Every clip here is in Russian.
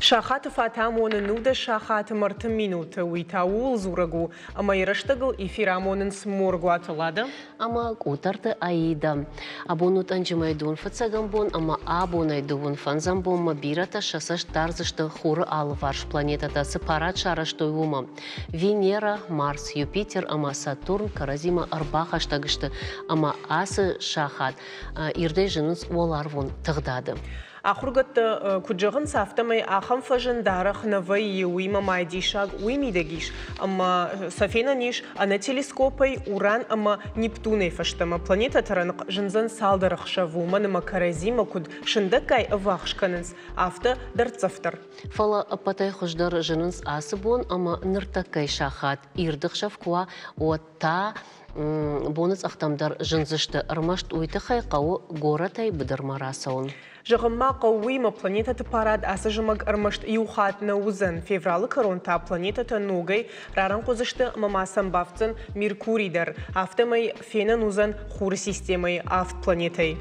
Шахат фатамон нуда шахат мартым минута уитаул зурагу, ама ирыштыгыл эфирамонын сморгу атылады. Ама кутарты аида. Абонут анжимайдун фацагамбон, ама абонайдувун фанзамбон мабирата шасаш тарзышты хуры алварш планетата сепарат шараштой ума. Венера, Марс, Юпитер, ама Сатурн, Каразима, Арбахаштагышты, ама асы шахат. Ирдей жыныз оларвун тығдады. Ахургат куджагын сафтамай ахам фажын дарах навай уима майдишаг уимидагиш, ама сафена ниш ана телескопай уран ама Нептунай фаштама планета таранық жынзан салдарах шавума нама Каразима куд шындакай вахшканынс авто дарцафтар. Фала апатай хождар жыныз асы бон, ама ныртакай шахат ирдық шавкуа ота бонус ахтамдар жынзышты ырмашт уйты хайқауы горатай быдырмарасауын. Жығымма қауыйма планетаты парад асы жымаг ырмышт иухатына узын. Февралы коронта планетаты нугай раран қозышты мамасан бафтын Меркурийдер. Автомай фенен узын хуры системай авт планетай.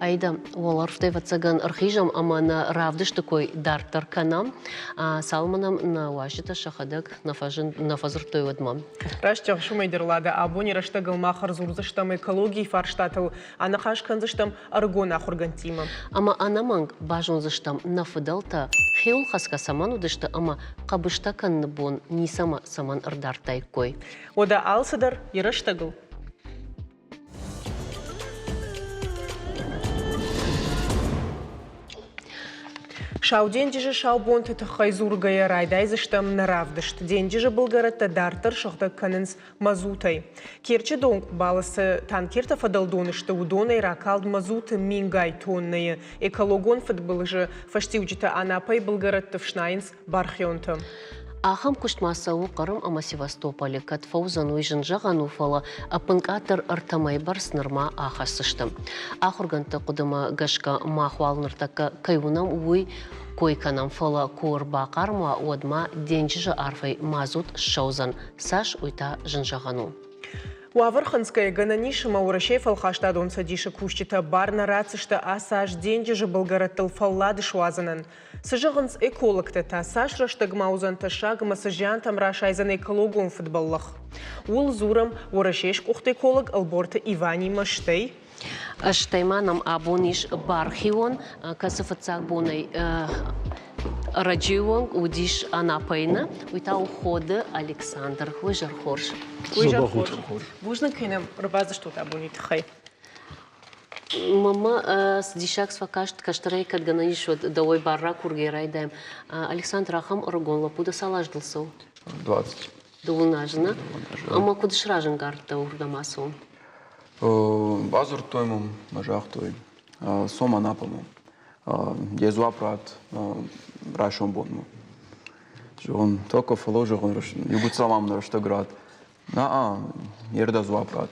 Айда, олар втай ватсаган архижам, ама на равдыш такой дартар канам, а салманам на вашита шахадак на фазыр той вадмам. Раштях шумайдерлада, абони раштагал махар зурзыштам экологии фарштатыл, а на хашканзыштам аргона хургантима. Ама анаманг бажонзыштам на фадалта хеул хаска саман удышты, ама кабышта канныбон не сама саман ардартай кой. Ода алсадар и раштагал. Шау денджижі шау бонты тұқай зургая райдайзыштам наравдышты. Денджижі бұлгаратта дартыр шықты канынс мазутай. Керчі донг балысы танкерта фадалдонышты удонай ракалд мазуты мингай тоннайы. Экологон фадбылыжы фаштиуджита анапай бұлгаратты вшнайынс бархионты. Ахам куштмасауы қарым ама Севастополе катфаузан уйжын жаған уфала апынкатыр артамай барс нырма ахасышты. Ахурганты құдыма гашка махуалныртака кайвунам уй койканам фала куыр бақарма одма денжі арфай мазут шаузан саш уйта жынжағану. Уавырханская гананишима урашей фалхаштадон садиша кущита барна рацишта асаш денджижі бұлгараттыл фаллады шуазанын. Сыжығынс экологты та саш раштагмаузан ташагыма сыжантам рашайзан экологон футболлах. Ул зурам урашейш кухты эколог алборта Ивани Маштей. Штайманам абониш бархион, касафацак бонай раджион удиш анапайна, уйта уходы Александр Хуйжархорш. Хуйжархорш. Вужна кенем рыбазы что-то абонит хай. Мама с дишак свакашт каштарей кадгананиш вот давай барра кургерайдаем. Александр Ахам оргон лапуда салаждался. 20. Довунажна. Ама кудыш раженгарта урдамасу. Базар тоймом мажахтой. Сома напому. Дезуапрат рашон бонмо. Он только фоложил он юбут самам на что град. Ерда зуапрат.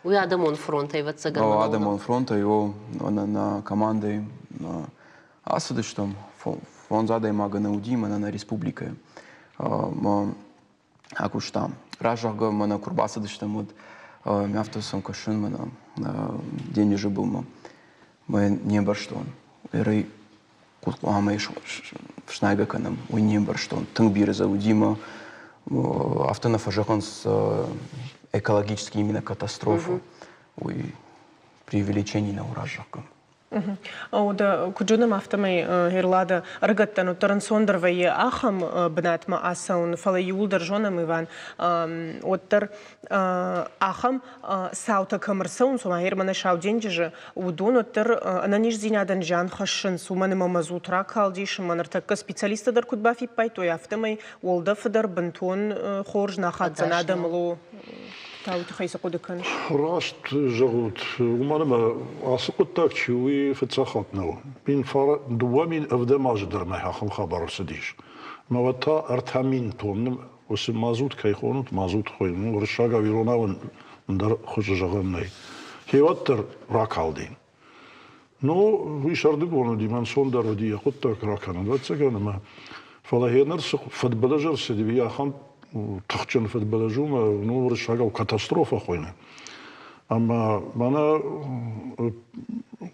Уй Адамон фронта и ватсаган. Адамон фронта его на команды асадыштам фон задай мага на удима на республика. Акуштам. Ражага мана курбасадыштам вот мяфтосом кашин мана день же был мы не барштон. Эрей кутлама шнайга канам уй не барштон. Тыңбиры за удима автонафажахан с экологически именно катастрофу, преувеличение на уражах. Ода куджунам автомай ирлада аргаттану таранцондервай ахам бнатма асаун фала юлдар жонам Иван оттар ахам саута камерсаун сума ирмана шауденджи удон оттар ананиш зинадан жан хашин суманы мамазут ракалдиш манартака специалиста дар кудбафи пайтой автомай олда фадар бантон хорж нахадзанадамлу تاوت خيس قدكن راست جغوت وما أسقط تاكشوي في تسخطنا بين فار دوامين أبدا ما جدر ما يحكم خبر سديش ما وتا أرتامين تون وسم مازوت كيخونت مازوت خوين ورشاقة ويرونا وندر خوش جغناي هي وتر راكالدين نو ويشاردق ونو دي من صندر ودي يقط تاك راكانا باتسكنا ما فلا هي نرسق فدبلجر سدي بيا خم تخشن في البلجوم نور الشجع كاتاستروفة خوينا أما أنا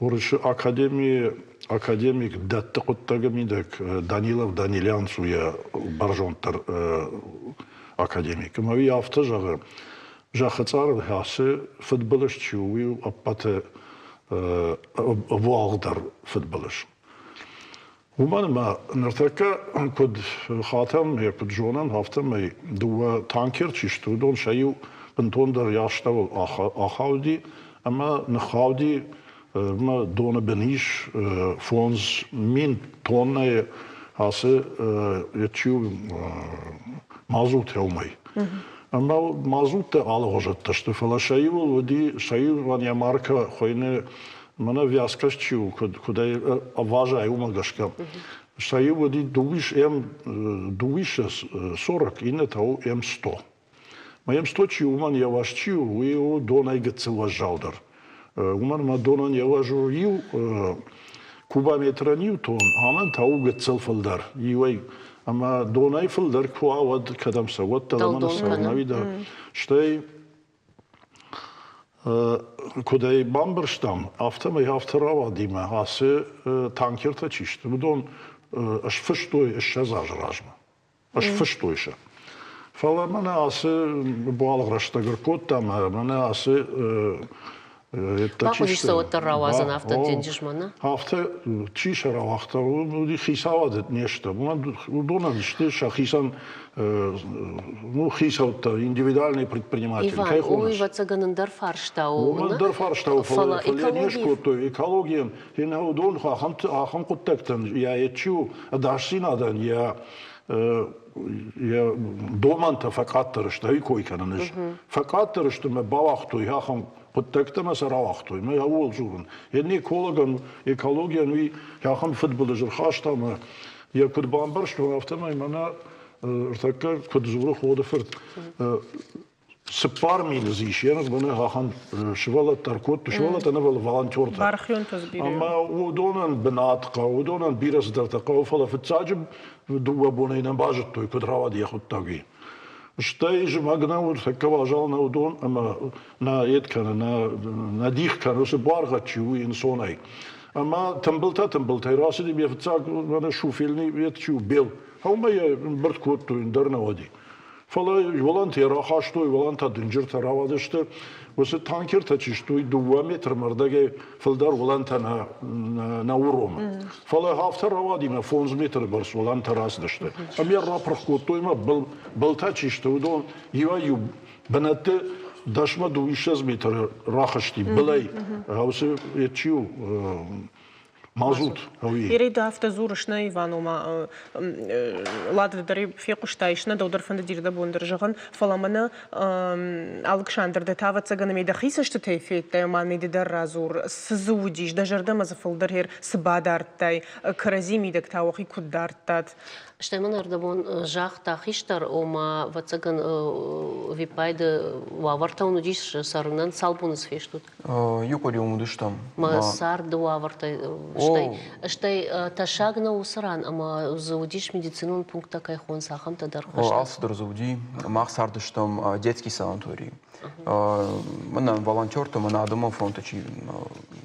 ورش أكاديمي академик дәтті құттағы мидек Данилов Данилян суя баржонтар академик. Мави авто жағы жақыцар хасы футболыш чуи аппаты валдар футболыш. Уман ма нартака код хатам я код жонан хафтам я дуа танкер чишту дон шаю бентондар яштавал ахауди ама нахауди ما دون بنیش فونز مین تونه هسته یتیو مازوت هلمی. اما مازوت آل هجت داشت. فلا شایو ودی شایو وانیا مارکا خوینه منو ویاسکش چیو کدای آواز ایوم گشکم. شایو ودی دویش سورک اینه تاو 100. ما 100 چیو من یواش چیو ویو دونه گتسوا جاودر. Умар Мадонан яважу кубометра Ньютон, аман таугет целфалдар. Юай, ама донай фалдар куавад кадам сават таламана савнавида. Штай кудай бамберштам, автомай авторава дима, асе танкерта чишт. Мадон аш фаштой аш шазаж ражма. Аш фаштойша. Фала мана асе буалграштагар коттам, мана асе Бақудиш сауатта равазан авто денжмана? Авто чиша равахта, уди хисавадет нешта. Удона ниште ша хисан, ну хисавта индивидуальный предприниматель. Иван, ой вацаганын дарфарштау. Дарфарштау фала нешко то экологиям. Хина удон хам коттектен я ечу дашинадан я доманта факаттырышта койканыныш. Факаттырышты ме бавахту я хам Подтектема саравахтой, мы авол журн. Едни экология, ну я хам футбол журхашта, мы я код бамбар, что автома и мана такая код журу хода ферт. Сепар мин зиш, я назбана хахан швала таркот, швала танавал волонтер. Бархион тазбирю. Ама удонан бенатка, удонан бирас дартака, уфала фитсаджим дуа бонейна бажет той код равади яхот таги. Штай же магнаур такова жал на удон, ама на еткана, на дихкана, се барга чу инсонай. Ама тамбылта, раси ди бефцаг на шуфилни ет чу бел. Хаума я бърткото индърна води. Фала волонтера хаштой волонта динжерта равадышты. Осы танкер тачиштой 2 метр мордаге филдар волонта на уром. Фала хафта равади ма 11 метр барс волонта раздышты. Ам я рапрахкото има был тачишты удон иваю бенатте дашма 2 метр рахашти былай. Хаусы ечиу مازوت هوي يريد автозурышна Иванума лады дари фекуштайшна додор фанда дирда бондержаган фаламана Александр де тава цагана меда хисашты тайфеттай мамеди дар разур сызудиш да жардама зафалдар хер сбадартай крази мидак тавахи куддартат Штайман ардабон жах тахиштар ома вацаган випайды вавартауну диш сарынан салбунус фештут. Юколи умудыштам. Ма сарды вавартай штай ташагна усаран, ама заудиш медицинун пункта кайхон сахам тадар хашта. Алсыдыр зауди, мах сардыштам детский санаторий. Мана волонтер-то мана адама фронта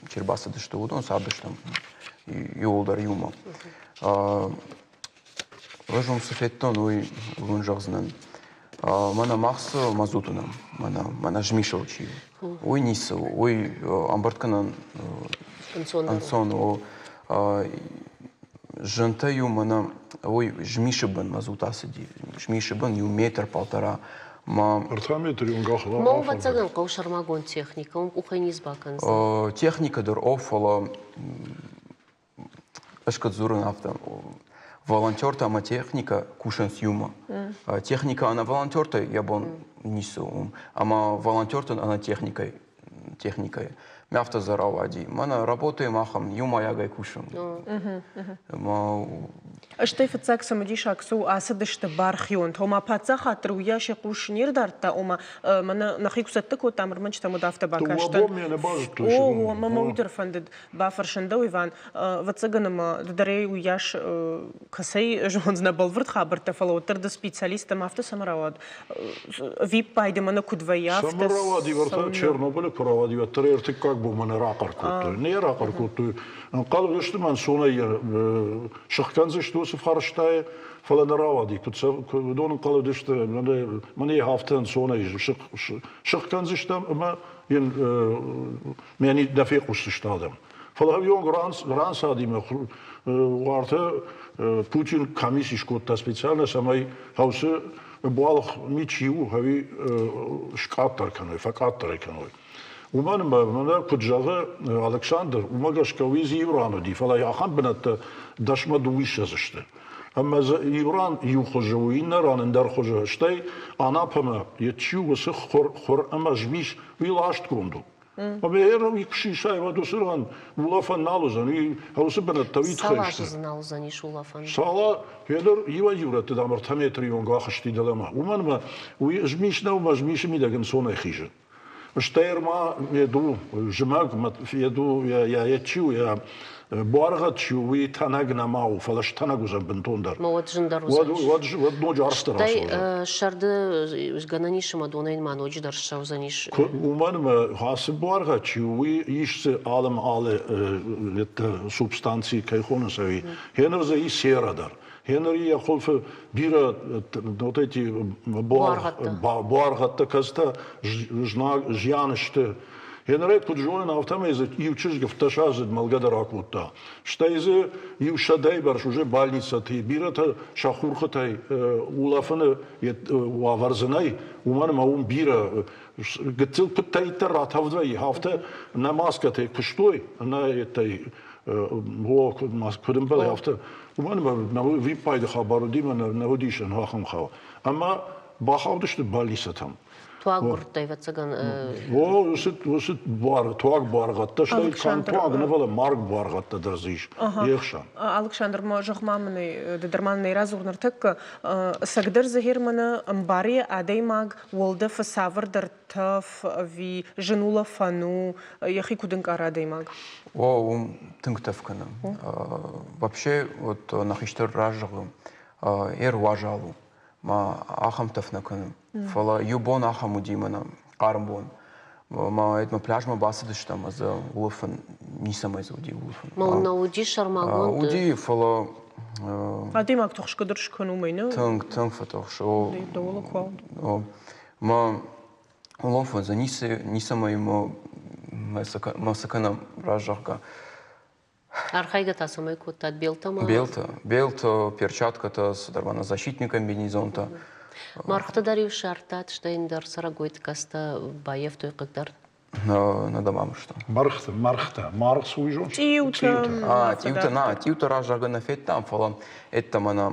чербасыдышты удон сардыштам юлдар юма. Важным софеттон ой лунжагзнан. Мана махсы мазутунам, мана жмишалчи. Ой нисы, ой амбартканан ансон, жантаю мана ой жмишибан мазутасыди, жмишибан ю метр полтора. Артаметр юнгахла. Мау вацаган каушармагон техника, он ухайниз баканз. Техника дар офала ашкадзуран автом. Волонтер-то ама техника кушан сюма. Техника она волонтер-то я бон нису. Ама волонтер-то она техникой. Мяфта заравади. Мана работаем ахам юма ягай кушан. اشتي فتساك سمديش أكسو أسدش تبارخيون توما باتسا خاطر ويا شيقوش نيردار تا أما من نخيكو ستكو تامر منش تمدافت باكاشتن تو يعني باز تو هو ما مودر فندد بافرشندو إيفان وتسجن ما دري وياش كسي جونزنا بالفرد خبر تفلو ترد سبيциалиста مافت سمراواد вип بايد من كودваяфت سمراوادي ورثة تشيرنوبل كراوادي وترى ارتكاك بو من راقر كوتو نير راقر كوتو قالوا ليش من سوني شخكنزش توصف خرجتاي فلا نراودي كنت دون قالوا دشت من هافتن سوني شخكنزش تام ما ين يعني دفيق وستشتادم فلا يوم غرانس هادي ما وارثة بوتين كميسيش كوتا سبيциально самой هاوس بالغ ميتشيو هاوي شكاتر كانوا فكاتر كانوا ومن كجاغ ألكسندر وماغاش كويزي يورانو دي فلا ياخن بنت دشما دويش زشته أما يوران يخرجوين ران در خرجشتي أنا بما يتشيو وسخ خر أما جميش ويلاشت كوندو أما هيرو يكشي شاي ودوسران ولافن نالوزن هاوس بنت تويت خيش Салажы налзани шулафан. سالا هيدر يوا تدامر تمتري ونغاخشتي دلما ومن ما جميش نو ما جميش ميداغن سونا خيجه شتير ما يدو جماق يدو يا يتشيو يا بارغة تشيو وي تناغنا ماو فلاش تناغو زبنتوندر ما واد جندر زانиш. واد نوج ارستر Тай шарды гананиши мадонайн маноджи дар шаузаниш. ومن ما حاسب بارغة تشيو وي يش عالم على سبستانسي كيخون سوي هنا زي سيرا دار هنري يقول في بيرة نوتيتي بارغة كاستا جيانشته هنري كجون نافتما إذا يوتشج гفتашазд малгадar акута что из юшадай барш уже больница ты бирата шахурхатай улафны ваварзанай уман маум бира гцил пытайта ратавдвай хафта намаскаты кштой на этой هو كدم بله هفته ومن ما في بايد خبرو دي من نوديشن هاخم خو اما باخودش باليستم Туак буртай вацаган. Во усит бар туак баргатта что кан туак невала марк баргатта дразиш ехша Александр можохмамны дедерманны разугнартык сагдыр захирманы амбари адаймаг волда фасавр дартав ви женула фану яхи кудынкар адаймаг О, тынктавкана. Вообще, вот нахиштер ражгы, важалу. Ма ахам тафнакан. Фала юбон ахаму димана, кармбон. Ма этма пляж ма басадыш там за улафан, не самой за уди улафан. Ма науди шармагон. Уди фала. адаймаг тохшкадырш канумайны. Тынк фатохш. Дола квал. Ма улафан за не самой масакана ражгага. Архайга тасамай кутат белтама. Белта, перчатката, содарвана защитник комбинезонта. Мархта дарив шартат, штейндар сарагойт каста баев той кыктар. На домам что? Маркс уйжон. Тиута ражага на фет там фалам. Это мана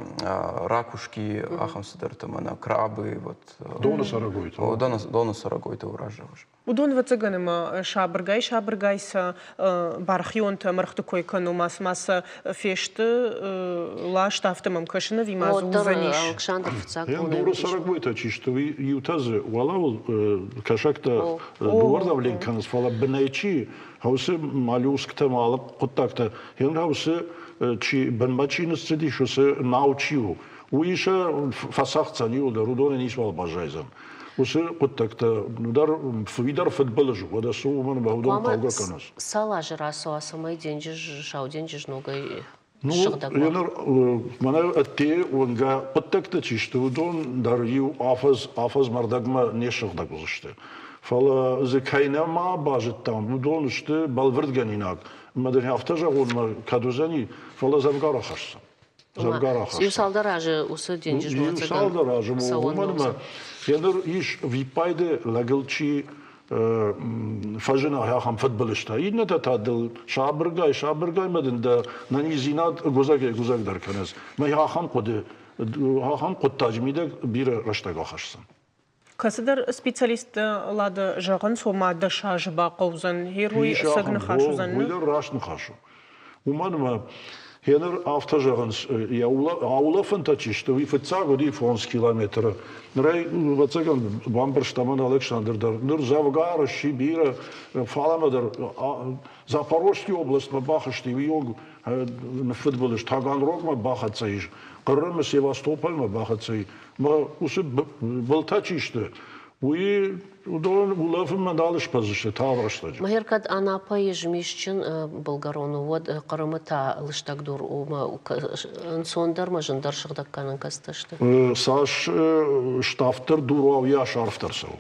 ракушки, ахам садарта мана крабы, вот. Дона сарагойт. Дона сарагойт уражагаш. Удон вацаганема шабыргайса бархионта мархтукой кану мас фешты лашт автомам кашина вимазу заниш. Александр Фцак. Дона сарагойт чисто ютазе валавл кашакта дуарда вленканс фала бнайчи хаусы малюскта малып куттакта хен хаусы чи бенбачинс цеди шусы научиу уиша фасахцани удар удон нисвал бажайзан усы куттакта удар футбол жу вода суман баудон калга канас Салажы расо асамай деньжи шауденжи ногой. Ну, янар мана атте онга куттакта чишты удон дар ю афаз мардагма нешгда гузышты فلا زكاينا ما باجتام بدون شت بالفردگن ایناک مدن هفته جاون کادوزنی فلا زبگار خرس Юсалда ражы усы деньжи жмацаган. Юсалда ражы муман янар иш випайде лагылчи фажина хам футболиста инна татадыл шабыргай мадын да нанизинат гузак дар канас ма хам куттажмиде бир раштага хашсан Касыдар специалист лады жағын сомады шажыба қаузан, херуй сагны хашузан. Уйдар рашны хашу. Уманыма, Хенер автожаганс я аула фантачишто ви фцаго ди фонс километра. Нрей вацаган бамберштаман Александр дар нур завгара Шибира фаламадар Запорожская область ма бахашти йог на футболиш Таганрог ма бахацаиш. Крым Севастополь ма бахацай. Ма усы болтачишто. Уи удон улафын мандалыш пазышты тавраштаджи. Махеркад Анапа ежмишчин Болгарону вот Крымыта лыштагдур ума сондар мажандар шагдакканын касташты. Саш штафтер дуров я шарфтерсов.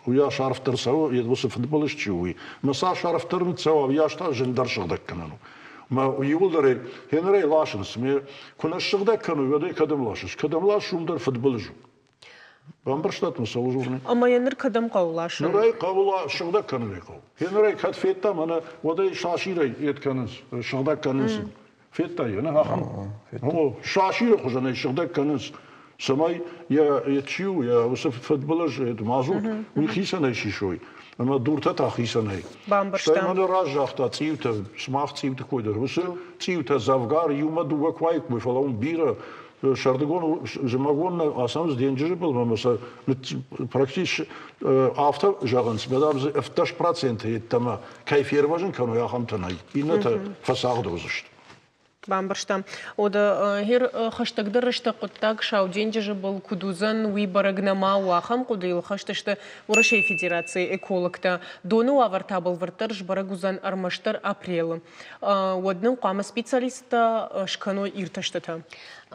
Я шарфтерсов, я вот футболист чуй. Но Саш шарфтер мцав я шта жандар шагдакканану. Ма юлдаре Хенрей Лашенс мне куна шагдаккану веде кадам лашеш. Кадам лашумдар футболижу. Бамберштат мисал журни. Ама яныр кадам қаулаш. Нурай қабула шығдак канын қау. Хенрей кат фетта мана водай шаширай етканыз шығдак каныз. Фетта яна хахам. О шаширай хожанай шығдак каныз. Самай я ячу я усаф футболаж мазут. Уи хисанай шишой. Ама дурта та хисанай. Бамберштам. Штай мана разжахта цивта смах цивта койдер. Усаф цивта завгар юма дуга квайк мы фалаун бира. Шардагон жемагон асам с деньги был, мамаса практически авто жаганс, медабз эфташ проценты тама кайфер важен кану я хамтанай. Инна фасад дозышт. Бамберштам. Ода хер хаштагдыр штакуттак шауденджи был кудузан уи барагнама уахам кудил хашташта Урашей Федерации экологта дону авартабл вартарж барагузан армаштар апрелы. Одным қама специалиста шкано ирташтата.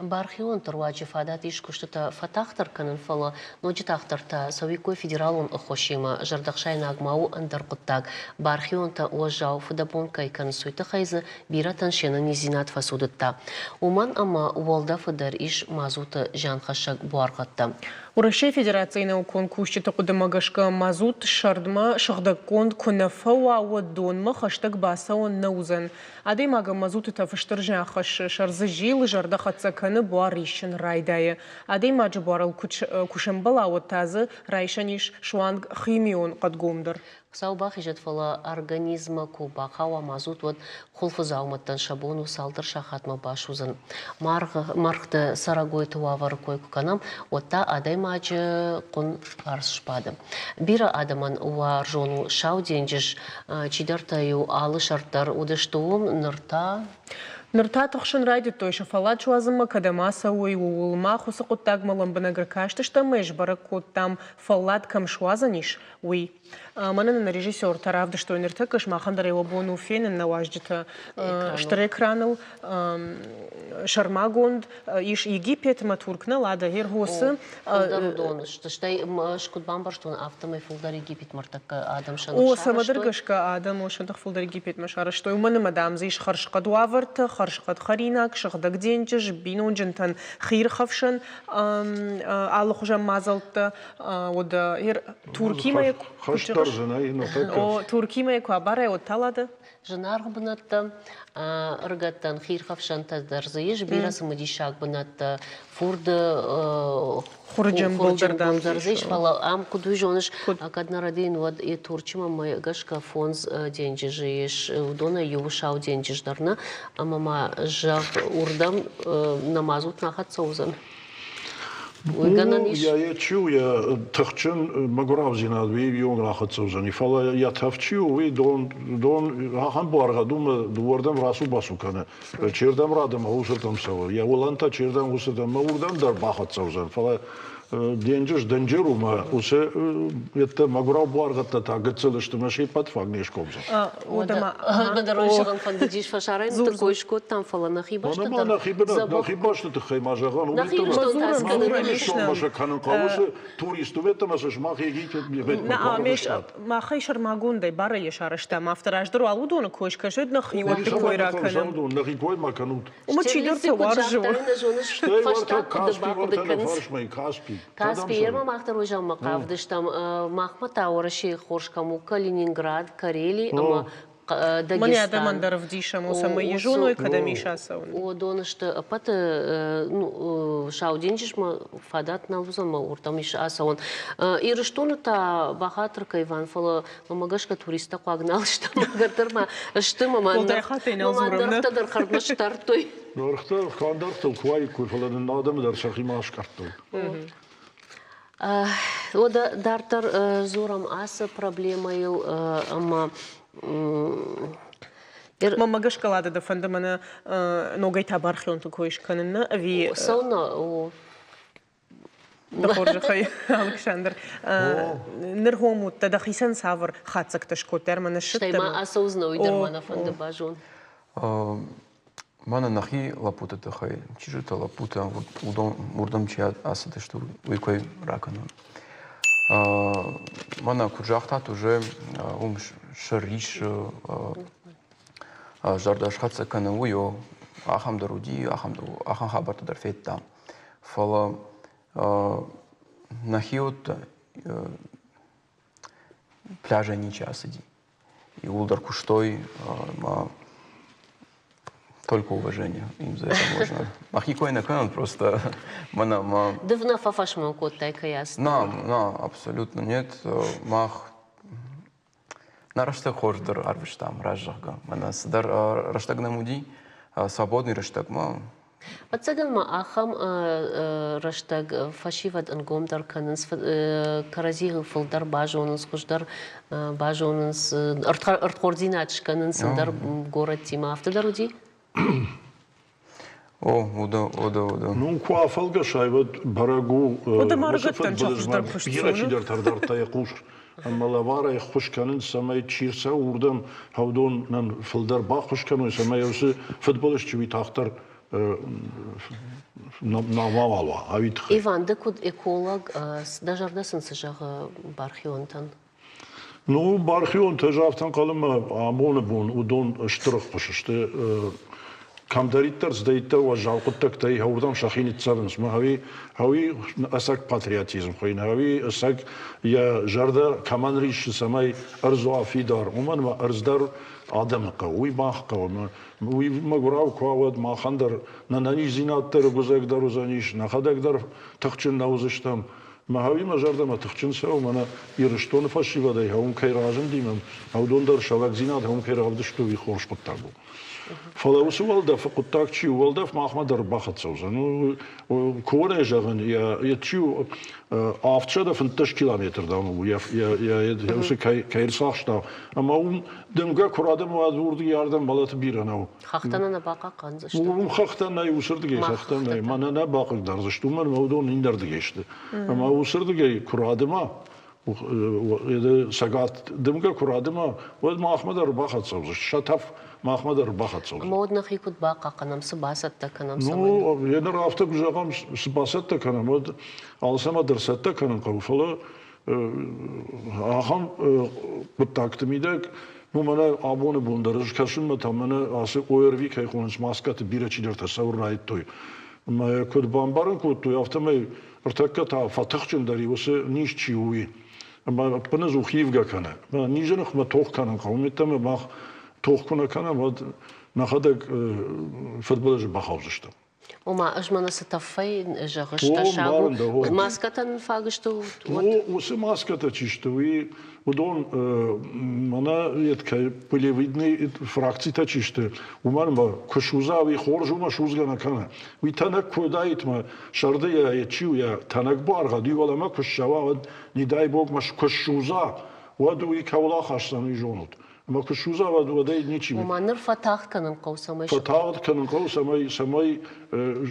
Бархион турвачи фадат ишкуштата фатахтар канын фала ноджи тахтарта савикой федералун охошима жардахшайна агмау андаркуттак бархионта уажау фудабонка и кансуйта хайза биратан шена низинат фасудатта. Уман ама уолда фадар иш мазута жан хашак буаргатта. Урашей Федерации наукон кущита кудамагашка мазут шардма шагдакон кунафауа wadonма хаштаг басаон наузан. Адей мага мазут это фаштаржа хаш шарзажил жардахатса каны буаришин райдая. Адей маджи буарал кушамбала вот тазы райшаниш шуанг химион кадгумдар. Ксаубах ижет фала организма куба хава мазут вот хулфузауматтан шабону салдыр шахатма башузан. Мархты сарагой туавар койку канам отта адай мачы кун арсшпады. Бира адаман уа жону шау денжиш чидартаю алы шарттар удыштуым нырта. Нырта тохшын райди той шафала чуазыма кадамаса уй улма хусы куттаг малам банагракашты что мэш баракут там фалат кам шуазаниш уй. Манана на режиссер таравды что нырта каш махандар его бону фенен на важдита штрекранул шармагонд иш Египет матуркна лада гергосы. Фулдам что штай шкут бамбарштун автомой фулдар Египет мартак адам шану. О самадыргашка адам ошандах фулдар Египет машара что уманы мадам зиш харшка дуаварт харшкат харинак шагдак денчж бинун жентан хир хавшан алхужа мазалта ода ир туркимая о туркимая квабара от талада Жанар бынатта ыргаттан хир хавшан таздарзыеш бирасы мадишак бынатта фурды хурджам болдырдан зыеш фала ам куду жоныш акаднарадин вот и турчима май гашка фонз деньги жиеш удона юшау деньги ждарна амама жав урдам намазут нахат соузан. Я чу, я тахчен магуравзина две юн рахатсузани. Фала я тавчу, ви дон хамбарга дума дуардам расу басукана. Чердам радам усатам сава. Я уланта чердам усатам маурдам дар бахатсузан. Фала деньжиш деньжерума усе это магурав баргатта тагцелы что маши подфагнеш комза. Одама бадарошган фандижиш фашарайн такой шкот там фала нахиба что там. Нахиба что ты хаймажаган ултама. Маша канун кавусы туристу это маша шмах египет бет. На амеш махай шармагундай бара ешарашта мафтараждыру алудон кошка шөд нахи вот такой раканан. Нахи кой маканут. Умачидерте варжу. Штай варта каспи варта фаршмай каспи. Каспи ерма махтар ужам макавдыш там махмата ораши хоршкаму Калининград, Карелий, ама Мне адамандар в дишам у самой ежону и когда миша саун. О донышты паты шаудинчиш ма фадат наузама урта миша асаун. Ирыштону та бахатрка Иван фала мамагашка туриста қагнал что магатырма что мамандар мамандар хармаштар той. Норхта хандарта квай курфаладын адамдар шахимаш карту. Ода дартар зурам аса проблема ил ама Мама школада да фандамана ногай табархион то коиш канна ави сауна дохоржа хай Александр нерхому тадахисан савр хацак ташко термана штай ма аса узнау идермана фанда бажон Мана нахи лапута тахай чижута лапута урдам чиат асады что уйкой ракану Мана куржахтат уже шариш жардаш хатса канауйо ахам даруди ахам хабарта дарфетта фала нахиот пляжа ничасади и улдар куштой только уважение им за это можно. Махикой на канал просто мана. Давно фафашман кот тайка ясно. На, абсолютно нет. Мах на раштаг хордер арвиштам ражага. Мана сдар раштаг намуди свободный раштаг ма. Подсаган ма ахам раштаг фашиват ангомдар кананс каразиг фолдар бажонус хуждар бажонус арткординач кананс дар город тима автодаруди. Уда. Ну, куафалга шайват барагу. Уда маргаттан чахуштар пуштсуну. Ирачидер тардарта якуш. Амалавара я хуш канын самай чирса урдам хавдон нан филдар ба хуш канын самай усы футболиш чуви тахтар навалва. Иван, да куд эколог дажардасын сажага бархионтан. Ну, бархион тажафтан калыма амоны бун удон штырық пышышты. Камдариттар сдайттар ва жалқыттак тай хаурдам шахини царнс. Хави асак патриотизм хойн. Хави асак я жарда каманриш самай арзу афидар. Уман ма арздар адам қа. Уй мах қа. Уй магурав квавад махандар. Нанани зинаттар гузагдар узаниш. Нахадагдар тахчин наузыштам. Маҳави мажарда матахчин сау мана ирштон фашивадай хаум кайражин димам аудондар шавак зинат хаум кайравдышту ви хорш қуттагу фалаусу валдаф қуттагчи валдаф махмадар бахатсауза ну коре жаган я чу афчада фин 10 километр даму я усы кайрсахшта ама дымга курадым вадурды ярдан балаты биранау хахтана бақа қанзышты хахтана усырдыге хахтана манана бақыг дарзышту ман аудон индарды geçti ама усырдыге курадыма еде сагат дымга курадыма вад махмадар бахатсауза шатаф махмадар бахатсауза модна хикут бақа қанам сыбасатта канам самай ну енер авто гужагам сыбасатта канам вад алсама дырсатта канам қауфала ахам бұттақтымидек ну мана абоны бұндарыш кашын ма тамана асы ойырви кай қоныс маскаты бирачидер тасаур райт той ма код бамбарын код той автомай артакка та фатахчын дари осы ниш чиуи ма пына зухивга кана ма ниженах ма тох канам қауметта ма тох кана канам вад нахадак футболаж бахаузыштым Ома ажмана сатафай жагышта шагу маскатан фагышту усы маската чиштуи удон мана еткай полевидный фракции та чишты умарма кушузави хоржума шузгана кана ви танак кодайтма шарды я чиу я танак барга дивалама кушава не дай бог маш кушуза ваду и кавла хашсан и жонут ما كشوزا وداي نيجي. وما نرفع تاخت كان نقوس ما. فتاخت كان نقوس سماي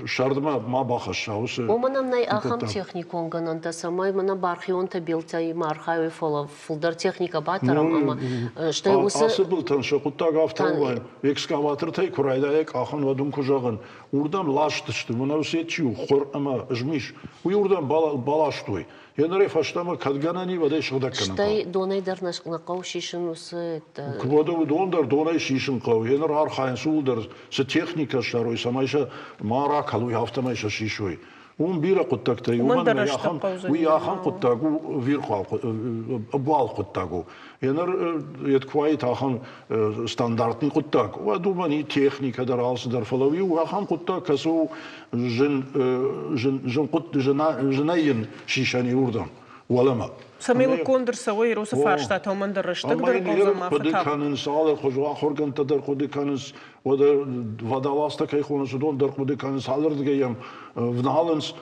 شردما ما باخش شاوس. وما نمناي أخم تكنيكون كان أنت سماي منا بارخيون تبيلتاي مارخاي فلدر تكنيكا باترام أما شتى وس. أصبل تنشق تاقف تاوين. إكسكافاتر تاي كرايدا إك أخن ودم كجاغن. وردم لاشتشت منا وسيتشيو خور أما جميش. ويردم بالاشتوي. ينري فاشتما كدغاناني وداي شغدا كان. شتى دوناي درناش نقوشيشن وسيت. كودو دوندر دوناي شيشن قو. ينر هار خاين سولدر س تكنيكا شاروي سمايشا مارا كلوي هافتمايشا شيشوي. بيرا قطاك تري ومن ومن درجة ياخم القوزين. وياخم قطاكو فيرقال أبوال قطاكو ينر يتكواي تاخم ستاندارتني قطاك ودوماني تكنيك دراس در فلوي وياخم قطاك كسو جن قط جناين شيشاني أردن ولا ما سميل كوندر سوي روس فارشتات هم در رشتك در قوزا ما قد فتاب كان سال خجوا خورگن تدر قد كان ودر ودالاستا كي خونس دون در قد كان سالر دگيم ونالنس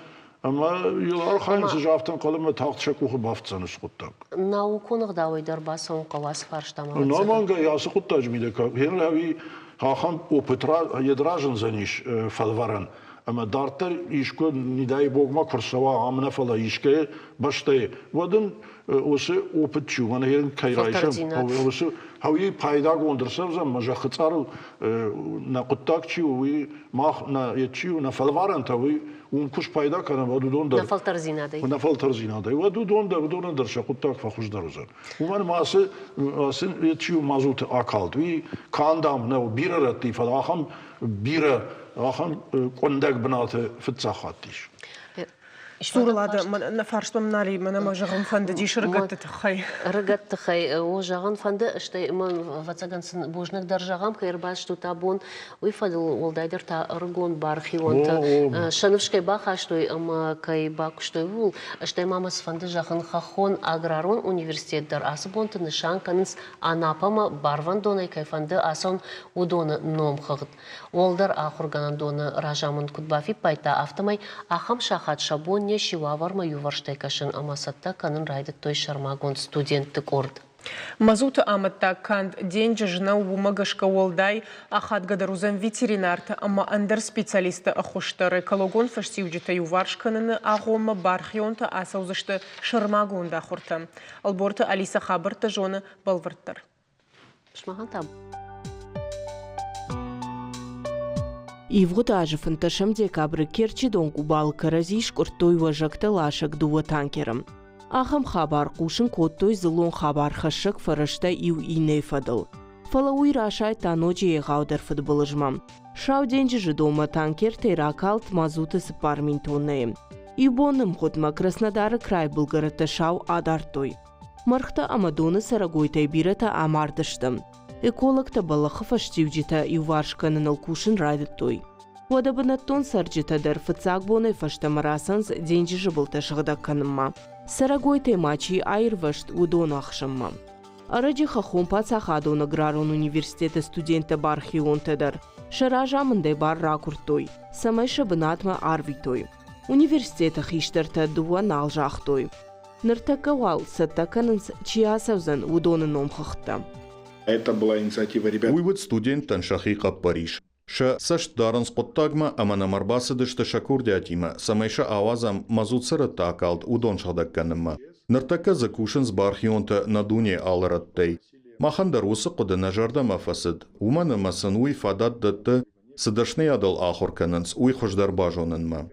اما يلار خاين سجافتن قلم تاخت شكو خبافتن سقطك науконық дауай дарбасын қавас фарштама. نورمانگا يا سقطاج ميدك هير هاوي هاخم اوبترا يدراجن زنيش فالورن اما دارتر يشكو نداي بوغ ما كرسوا عمنا فلا يشكي باشتي ودن وسه اوبتشو وانا هيرن كايرايشم وسه هاوي پايدا گوندرسم مجا خطار نقطاكچي وي ما نا يتشيو نا فالورن تاوي ونكش پايدا كان ودو دون در نفلتر زینادی. ونفلتر زينادي ودو دون در شقطاك فخوش دروزن ومن ماسه يتشيو مازوت اكالد وي كاندام نو بيررتي فلاخم بيره آخر کندک بناته فتزاخاتیش. سورلاد من فرشت من نالي من ما جغم فند ديش رقت تخي رقت تخي وجغن فند اشتي من واتساغن بوجنك در جغم كير باش تو تابون ويفضل والدايدر تا رقون بارخي وانت شنفشكي باخاشتوي اما كي باكشتوي وول اشتي مامس فند جغن خخون اغرارون университет در اسبون تنشان كنس انابما بارван دوني كي فند اسون ودون نوم خغت والدر اخر غنان دون راجامن كتبافي بايتا автомай ахам шахат шабон не шиваварма юварштекашын амасатта канын райды той шармагон студенттік орд. Мазуты аматта канд день жына умагашка волдай ахат гадарузан ветеринарта ама андер специалисты ахуштары экологон фашсиуджита юваршканыны агома бархионта асаузышты шармагонда хурта. Алборта Алиса Хабарта жоны балварттар. Шмаган таб. И вот даже фанташем декабрь керчи дон кубал каразиш куртой важакта лашак дува танкером. Ахам хабар кушин коттой злон хабар хашак фарашта ив и нефадал. Фалауи рашай таночи егаудар футболжмам. Шау деньги же дома танкер теракалт мазуты с парминтонеем. И бонным хотма Краснодара край Булгарата шау адартой. Мархта амадоны сарагойтай бирата амардаштам. Экологта балаха фаштивджита и варшканын алкушин райдытой. Водабанаттон сарджита дар фацагбоны фаштамарасанс деньги же был ташгадакканымма. Сарагойтай мачи айрвашт удон ахшамма. Араджи хахом пацахадон аграрон университета студента бархионтадар. Шаражамындай бар ракуртой. Самайша бынатма арвитой. Университета хиштарта дуа налжахтой. Нартакавал саттаканынс чиасавзан удонын омхахта. Это была инициатива ребят. Уйвуд студент Таншахиqa Париж. Ша сашт даранс поттагма амана марбасыдышты шакурдятима самайша авазам мазуцара такалт удон шадакканымма. Нартака закушинс бархионта надуне алараттей. Махандар усы қуды нажарда мафасыд. Уманы масын уй фадат датты сыдашны адал ахурканынс уй хождар бажонынма.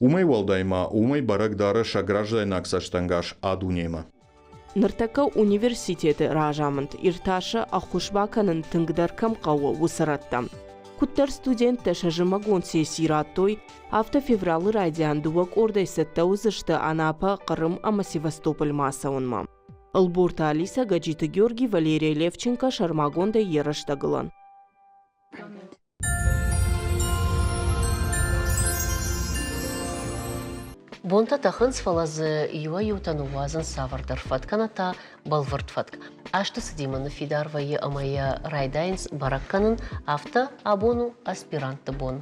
Умай валдайма, умай барагдары шаграждай наксаштангаш адунема. Нартака университеты ражамынт ирташа ахушбаканын тыңгдаркам қауы усараттам. Куттар студент ташажымагон сесираттой автофевралы радиан дуак ордайсатта узышты Анапа, Қырым, ама Севастополь масаунма. Алборта Алиса, Гаджита Георгий, Валерия Левченко, Шармагонда Ераштагылан. Бонта тахынс фалазы юа ютану вазын савардар фатканата балвард фатк. Ашты садиманы фидарвайы амая райдайнс баракканын авто абону аспиранты бон.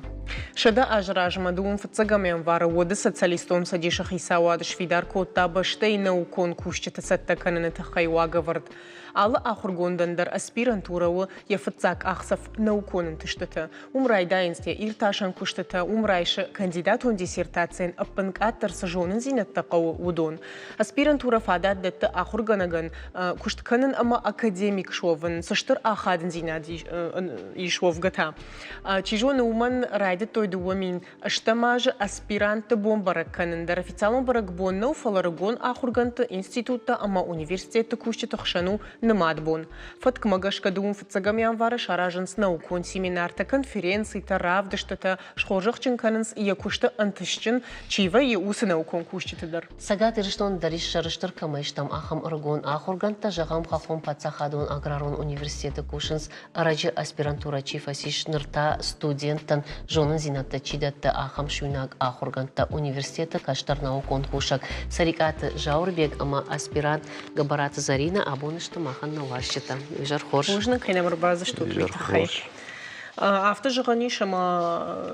Шада ажражма дуун фацагамян вара воды социалистом садиша хисавадыш фидар котта баштай наукон кушчата саттаканын тахайвагавард. Алла ахургондандар аспирантурауы яфыцак ахсав науконын тыштыты. Умрайдайнсте ирташан куштыты умрайшы кандидат он диссертациян аппынкаттар сажонын зинаттақауы удон. Аспирантура фадат датты ахурганаган куштканын ама академик шовын сыштыр ахадын зинад ишвов гата. Чижоны уман райдайнсте айда той дуамин аштамажа аспиранты бомбарак канындар официалон барак боннау фаларагон ахурганты института ама университетті кушчы тұқшану нымад бон. Фаткмагашка дуым фатсагам январы шаражынс наукон семинарта конференции таравдыштата шхожықчын канынс ия кушты антышчын чива и усы наукон кушчытыдар. Сагат ирштон дариш шарыштыр камайштам ахам аргон ахурганта жағам хахом пацахадон аграрон университеті кушынс арачы аспирантура чифасиш нырта студенттан жонын зинатта чидатта ахам шуйнак ахурганта университеті каштар наукон кушак сарикаты жаурбек ама аспирант габараты Зарина абонышты махан наварщита. Вижар хорш. Можно кайнамыр базы что хай. Авто жығаниша ма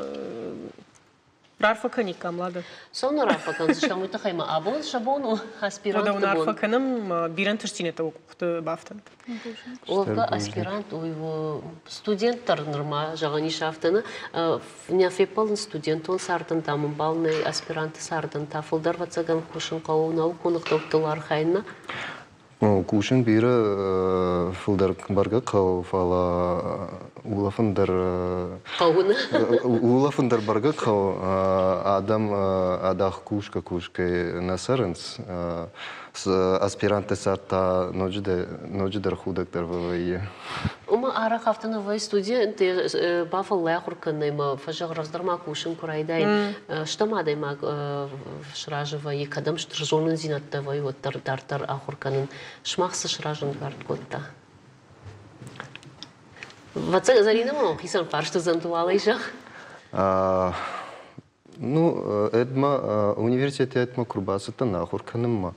Рарфаканик камлады. Сонна рарфакан зашамуйта хайма абон шабону аспирант бон. Вода рарфаканым бирен тырстинета оқықты бафтан. Олга аспирант уйво студенттар норма жағаниша автаны няфепалын студентон сардын тамын балны аспиранты сардын тафылдар ватсаган кушын қауынау конықтоптылар хайна. Кушин бира фулдар барга кау фала улафындар қауыны улафындар барга кау адам адах кушка насарынс аспиранты сарта ножидар худактар вавайе. Ума ара хафтаны вай студенты бафаллай хурканайма фажаграздарма кушин курайдай штамадайма шражывай кадам штржонын зинатта вай вот тартар ахурканын шмахсы шражын карткотта. Ватса Зарина мо хисан паршты зантуала ишах? Ну, эдма университет эдма курбасыта нахурканымма.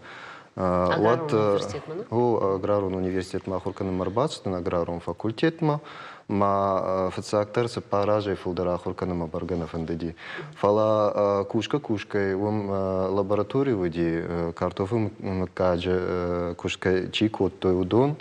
Аграрун университет махурканым марбацтын аграрун факультет ма фацактар се паражай фулдара хурканым барганов НДД. Фала кушкой ум лаборатории води картофым каджа кушка чикот той удон.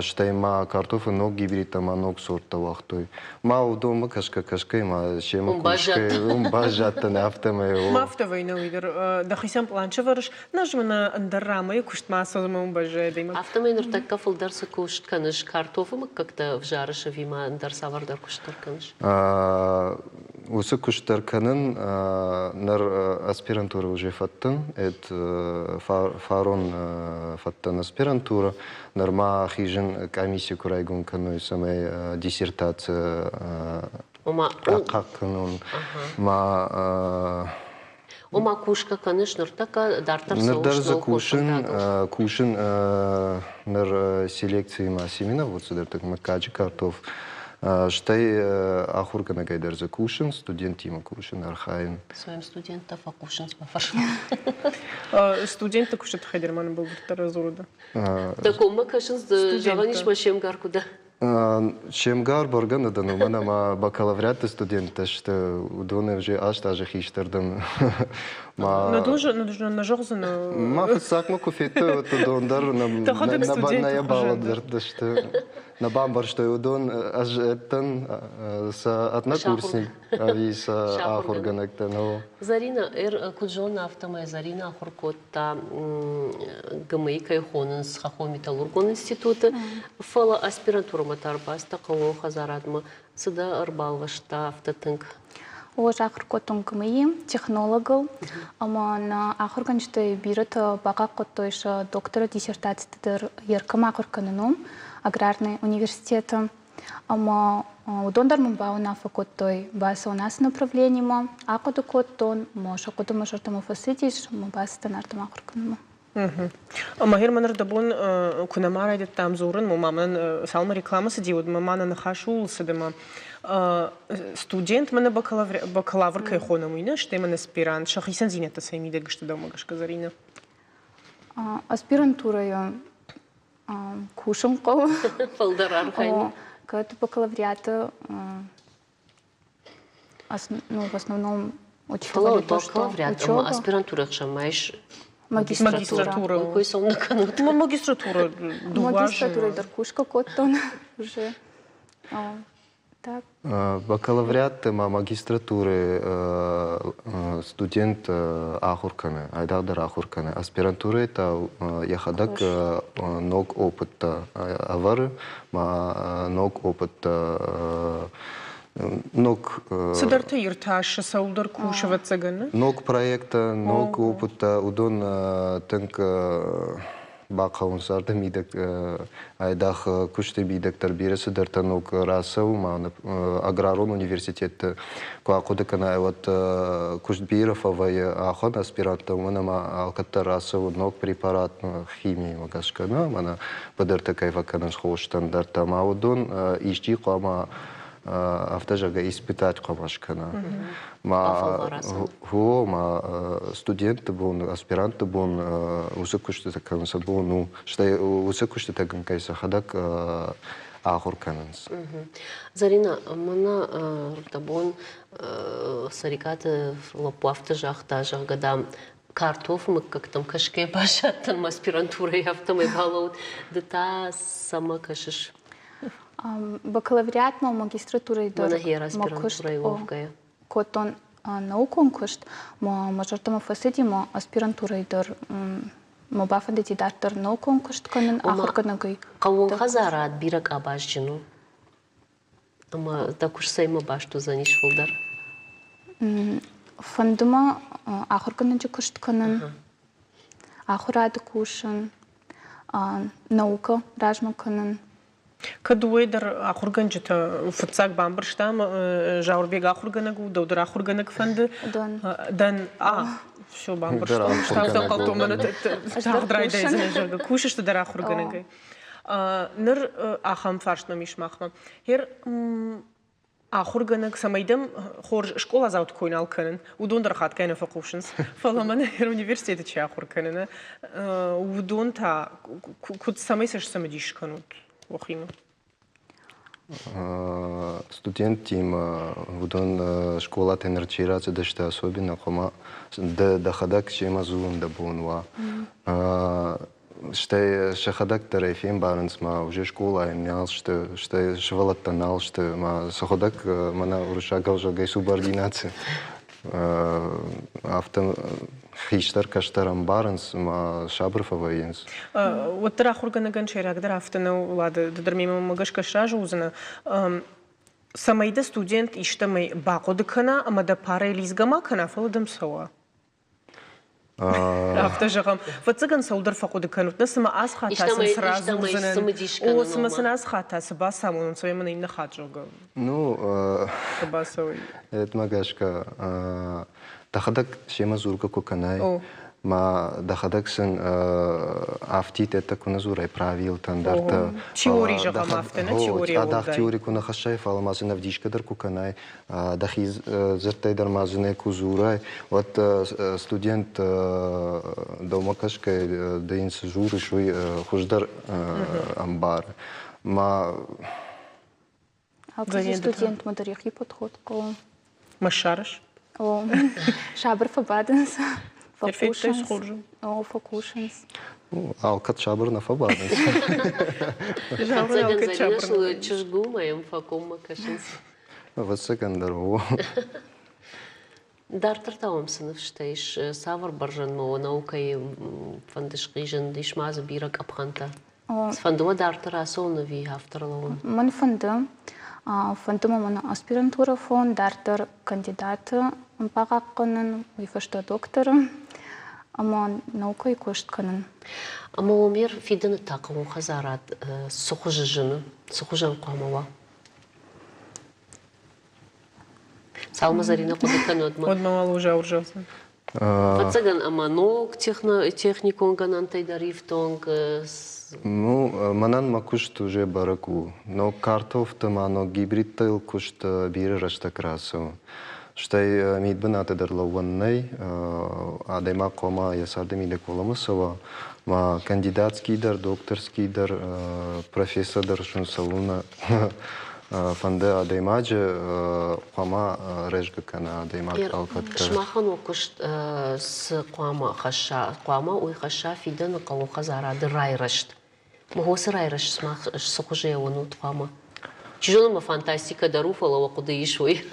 Штайма картофы ног гибрита ма ног сорта вахтой. Ма удома кашка ма шема кушкой бажатта нафтамай. Мафтавай на уйдер. Да хисам планча варыш нажмана андаррама и кушт масалма бажа дейма. Автомай нуртакка фулдарса кушт каныш картофы как-то в жарыша вима андар савардар куштар каныш. Усы куштар канын нар аспирантура уже фаттын. Фарон фаттын аспирантура. Норма хижин комиссия курайгун каной самой диссертация акакнун Ома кушка каныш нуртака дартар соуш кушин нар селекции ма семена вот сюда так макаджи картоф штай ахуркана гайдар за кушин студент има кушин архаин своим студентов акушин спафаш студент кушат хайдерман был таразурда так ома кашин жаваниш машем гаркуда Шемгар баргана да но мана ма бакалавриат студента что удоне уже аж даже хиштардам ма на жогзана ма фсакма кофето то дондар на я баладар да что на бамбар что удон аж этан са однокурсник авис ахурганакта но Зарина куджон автомай Зарина ахуркотта гмейкай хонс хахометаллургон института фала аспирантура матарбаста кого хазарадма сюда арбалвашта автотынк. Ож ахыркотун кымыйы технологыл, ама на ахырганчты бирет бака коттойша доктора диссертациятыдыр еркым ахырканыном аграрный университета. Ама удондар мумбауна факоттой баса у нас направлением, а коду коттон моша коду мажортому фасидиш мубаса танартам ахырканымо. Махир манар дабун кунамара идет там зурын, маман салма реклама сидит, мамана нахашул сидема. Студент мана бакалавр кайхона муйна, что именно аспирант, шахисан зинета сами дельга что дома гашка Зарина. Аспирантура я кушам кого. Фалдарар хайни. Как бакалавриата, ну в основном учила то, что учеба. Аспирантура шамаешь. Магистратура. Какой сон на канут? Магистратура. Магистратура даркушка коттон уже. Так. Бакалавриат ма магистратуры студент ахурканы, айдалдар ахурканы. Аспирантура это яхадак ног опыта авары, ма ног опыта Ног... Сыдарты ирташ саулдар кушава цаганы? Ног проекта, ног опыта, удон тынк бақауынсарды мидек айдах күшті бейдектер бересі дәрті ног расау, аграрон университетті қуақуды кана вот күшт бейров авай ахон аспиранты мұнама алқытта расау ног препарат химия магашкана, мана бадырты кайфаканын шқоштан дәрті маудон ишчи қама автожага испытать қамашкана. Студенты бун, аспиранты бун, усы күшті таканса бун, ну, штай усы күшті тагын кайса хадак ахур кананс. Зарина, мана ртабон сарикаты лопуафта жахта жагадам картоф мы как там кашке башат там аспирантура яфтам и балаут дата сама кашиш. Бакалавриат ма магистратура и дор. Манахера аспирантура и ловкая. Котон наукон кушт, ма мажортама фасиди ма аспирантура и дор. Ма бафаде ти дартар наукон кушт канен ахарканагай. Кавон хазарат бирак абажджину. Ама такуш сайма башту заниш фулдар. Фандума ахарканаджи кушт канен. Ахурады кушан. Наука ражма канен. Кадуэдер ахурганджита фуцак бамбарштам жаурбег ахурганагу додер ахурганаг фанды дан все бамбарштам штам калтомана тагдрай дайзен жага кушишта дар ахурганагай ныр ахам фаршна мишмахма хер ахурганаг самайдам хор школа заут койнал канен удондер хат кайна факушенс фаламана хер университет чи ахурканена удонта кут самайсаш самадиш канут Охину. Студент тим удон школа тенерчирация дашта особенно кома да хадак чема зун да бонва. Что шахадак тарифим барнс ма уже школа имел что швалат тонал что ма саходак мана урушагал жагай субординация. Автом хиштар каштарам барнс ма шабрфа военс. Вот трахургана ганчера, когда автона улады дадырмема магашка шажу узна. Самайда студент иштамай бақодыкана, ама да пара лизгама кана фаладам сауа. Автожагам. Вот цыган саудыр факодыканут. Насама асха тасан сразу узна. О, самасана асха таса басаму, он своим на имна хаджога. Ну, басовый. Это магашка. Дахадак шема зурга куканай. Ма дахадак сын афтит это куна зурай правил тандарта. Теория же гам афтена, теория улдай. Дах теория куна хашай фала мазына вдишка дар куканай. Дахи зертай дар мазына кузурай. Вот студент домакашка дейнс журы шуй хуждар амбар. Ма студент мадарихи подход к Машараш? О, шабр фабаденс. Факушенс. О, факушенс. Алкат шабр на фабаденс. Жабр алкат шабр. Чужгумаем факум макашенс. Вот секундару. Дартартаум сыныфштайш савар баржан мо наукай фандышкижен дишмаз бирак апханта. Фандума дартара солнови автарлаун. Ман фанда фандума мана аспирантура фон дартар кандидат багакканын уйфашта доктор ама наукай коштканын. Ама умер фиден такым хазарат сухужжыны сухужан куамава. Салма Зарина кудыканотма. Одно уже уржался. Пацаган ама ног техникон ганантай дарифтонг. Ну, манан макушт уже бараку. Но картофта мано гибрид тайл кушт бире рашта красу. Штай мидбанаты дарлаваннай, адайма кома ясарды миде коламысова. Ма кандидатский дар, докторский дар, профессор дар шун салуна. Фанде адаймаджи кома режга кана адаймак алкатка. Шмахан окушт с кома хаша, кома уй хаша фиден калуха зарады райрашт. Могосы райрашт смах сухуже онут кома. Чижонама фантастика даруфала вакуды ишуй.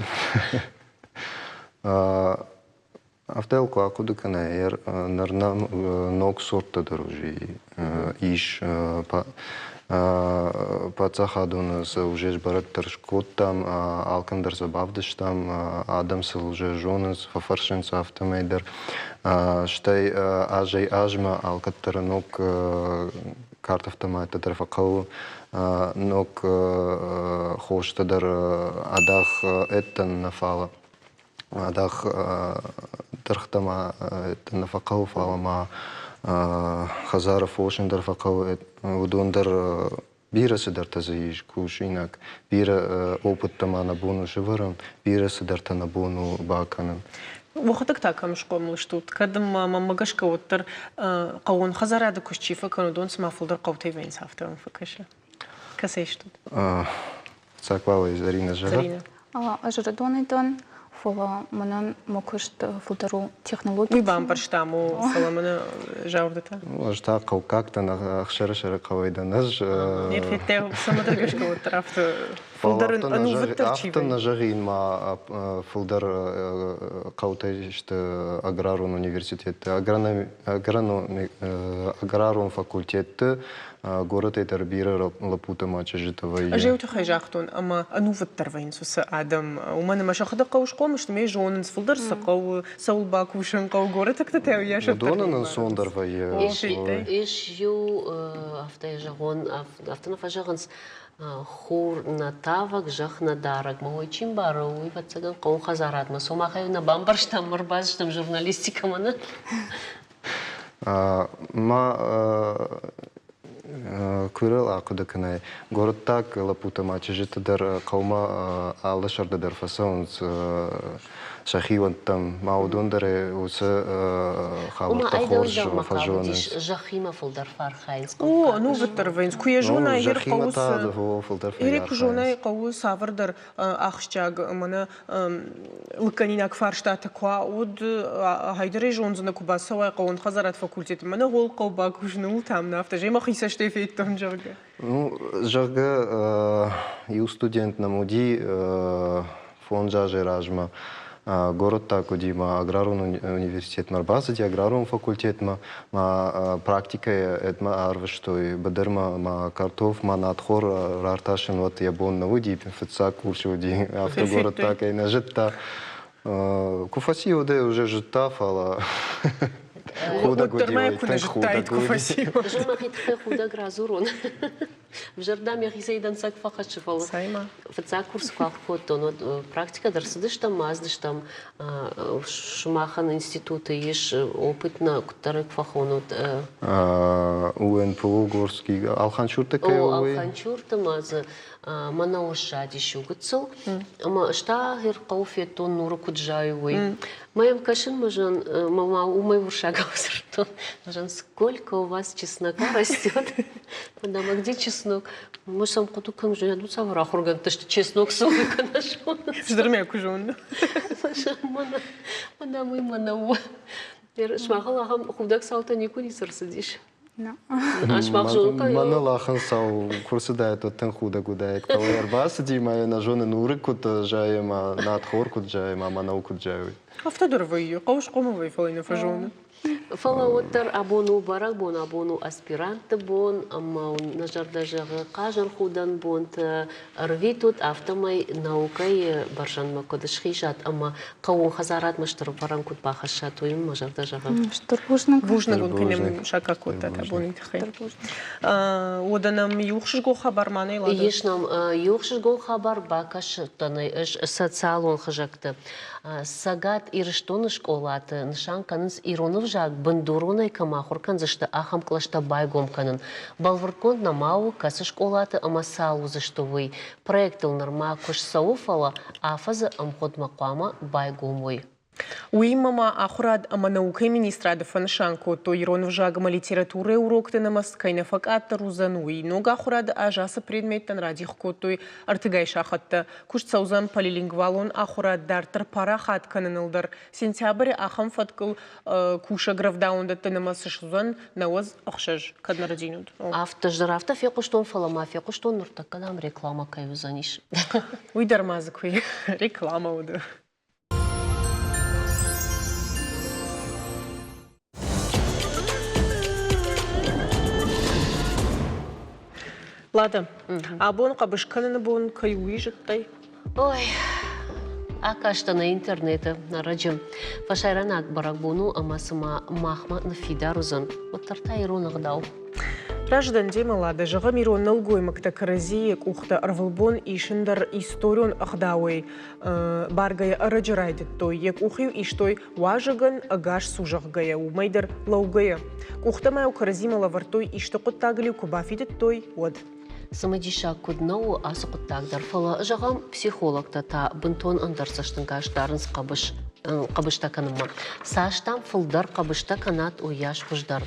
Автелко акуды канаер нарнам ног сорта дорожи иш Пацахадун с уже барактер шкоттам, Алкандер забавдыштам, Адамсыл уже жоныз, фафаршинс автомейдер, штай ажай ажма алкаттернок карт автомата тарфакау, нок хоштадар адах эттен нафала. Адах тархтама эттен нафакау фалама Хазаров ошен тарфакау удондар бирасы тазаиш кушинак, бира опыттама на бону живырым, бирасы на бону баканын. وقتك تاكم شكو ملشتوت كدم ما مجاش كوتر قوون خزر هذا كشيفة كانوا دون سما فلدر قوتي وين سافتا فكشة كسيشتوت Саквала из Зарина Жара. Зарина Ажрадонайдан фола манан мокышт фулдару технологии. وي بام برشتامو سلامنا جاوردتا Ожта как-то на ахшара кавайда наж. نيرفيتاو سما درجش كوتر афт فلدر أنو فترشي Авто на жарин ма фулдар каутайшт аграрун университет, аграрун факультет, город это бира лапута мача житова. أجيوتو خيجاختون أما أنو فتر وين سوس آدم وما نمش أخذ قوش قومش نمي جونن فلدر سقو سول باكوشن قو городك تتاوي شو Донан сондер вай. إيش يو أفتى جاهون أفتنا فجاهنس خور نتاوك جخ ندارك ما هو چیم باروي بتسجن قوم خزارات ما سوما خيو نبامبرش تمر باز تم журналистика منا Ма Курел акудаканай. Город так лапута мача житадар каума алашардадар фасаунс шахиван там маудондаре уса хаварта хорж фажонс. жахима фулдар фархайнс. أو أنو فتر وين كوي جونا ير قوس فلتر إيريك جونا قوس سافردر أخشجاج منا لكنينك فرشتات كوا ود هيدري جونز نكوبا سوا قوون خزرت فاكولتيت منا هول قوبا كوجنول تام نافتا جي ما خيسش تفيت تون جرجا. Жага и студент на муди фон жаже ражма. Город так удима аграрун университет марбазади аграрун факультет ма практика этма арвыштой бадерма ма картоф ма надхор рарташин вот ябон на уди фца курс уди автогород так и нажитта куфаси уде уже жита фала худа гудивай так худа كوفاسيو جمع خيت خدا غرازورون بجردام يا خيسيدان ساك فقط شفال سايما فتسا курс какой-то но практика дарсыдыш там маздыш там шумахан институты еш опыт на который фахонут УНПУ Горский Алханчуртакай Алханчурта маз манауша дишугцу ама шта гер қауфетон нуру куджаевой моим кашин мажан мама у моего шага усртон мажан сколько у вас чеснока растет подама где чеснок мы сам куту кам же яду савра хурган то что чеснок сумы канашон جدرمي كوجون мана мана мы манау шмахала хам худак саута никуни сарсидиш Мана лахан сау курсы да это тен худа гудает. Кавер бас дима на жены нуры кут жаема надхор кут жаема мана кут жаевы. أفتدر ويو قوش قومي فلين فجون فلاوتر абону барак бон абону аспирант бон ама нажар даже кажан худан бон рвитут автомай наукай баржан макодыш хижат ама кавун хазарат маштыр баран кут бахашат уим нажар даже Штурбужный. вужна гун кинем шака кота табуни тхай оданам юхшиш го хабар маны лада ешнам юхшиш го хабар бакаш таны социалон хажакты сагат ирштон школаты нишан каныс иронов жак бандуронай камахур канзашты ахам клашта байгом канын балваркон намау касы школаты амасалу заштовый проектил норма кош сауфала афаза амход мақама байгомой уимама ахурад аманаукай министрада фаншанко то иронов жагама литературы урокты намас кайнафак аттарузан уи нога ахурад ажаса предметтан радих котой артыгай шахатта куш цаузан полилингвалон ахурад дартар пара хат канынылдар сентябрь ахам фаткал куша гравдаунда танамас шузан наваз ахшаж каднарадинуд автождарафта фекуштон фалама фекуштон нуртакадам реклама кайвузаниш уй дармазыкуй реклама уды Лада, абон қабышқанын бон каюи жыттай? Ой, акашта на интернете, на радио. Фашайранак барагбону, амасыма махма на фидарузан. Вот тарта иронах дау. Раждан демалады, жыға мирон нылгой мыкта каразиек ухта арвылбон ишиндар историон ахдауэй баргая араджырайды той, ек ухив иштой важыган агаш сужағгая, умайдар лаугая. Ухтамай у каразимала вартой ишты құттагылю кубафидет той, од. Самадиша куднау асы құттагдар. Фала жағам психологта та бынтон андарсаштың каштарын қабышта каныма. Саштан фылдар қабышта канат уяш құждар.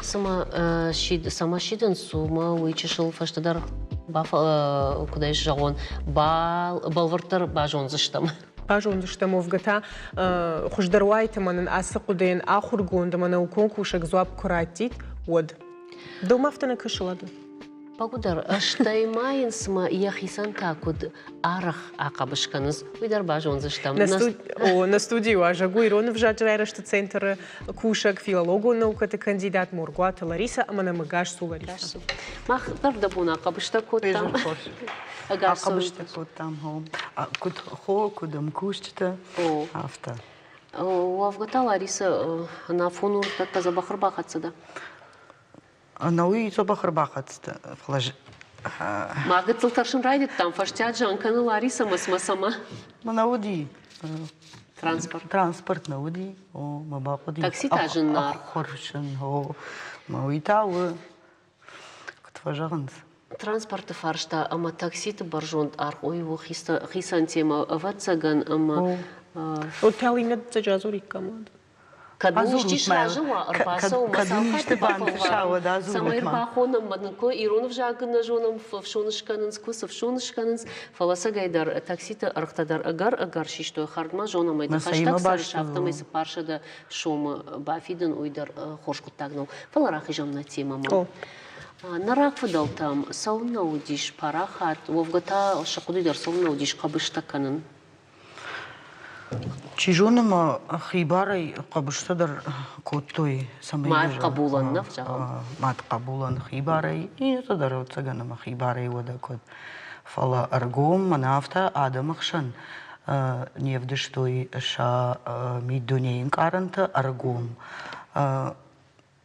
Сама шидын сума уйчышыл фаштадар кудай жағон балвартар бажон зыштам. Бажон зыштам овгата құждаруайтыманын асы құдайын ахургондымана у конкушек зуап куратит, од. Думафтаны кышылады. Пагудар, аштаймайын сма яхисан такуд арах акабышканыз, уйдар бажон зыштам. На студию ажагу Иронов жаджайрашты центр кушак филологу наукаты кандидат Мургуата Лариса, амана мыгаш су Лариса. Мах дардабуна акабышта код там. Акабышта код там, куд хо, кудам кушчта, афта. У Авгата Лариса на фону так забахар бахатсада. Науи собахар бахатсты. Магат тылтаршын райдет там, фаштят жанканы Лариса масама. Науди. Транспорт науди. Мабахуди. Такси тажын нар. Ахоршын, мауи тауы. Кутважағыныз. Транспорты фаршта, ама такситы баржонт арх, ойву хисан тема аватсаган, ама... Вот талинет заджазурик команда. Кадуништи шажыва, арбасау, масалхаты бафалва. Самайр бахонам, мадныко, Иронов жагына жонам, фшонышканынс, кусов шонышканынс, фаласа гайдар, такситы архтадар агар шиштой хардма жонам айда. Хаштаг сарышафтамайсы паршада шома бафидын ойдар хошкуттагнау. Фаларахи жамна темама. Нарак фадал там, сауна удиш парахат, вовгата шакудыдар сауна удиш кабыштаканын. Чижонама хибарай қабыштадар коттой самайжа. Мат қабулан нафжағам. Мат қабулан хибарай. И тадар отсаганама хибарай вада кот. Фала аргом манафта адамахшан. Невдыштой ша мидонейн каранта аргом.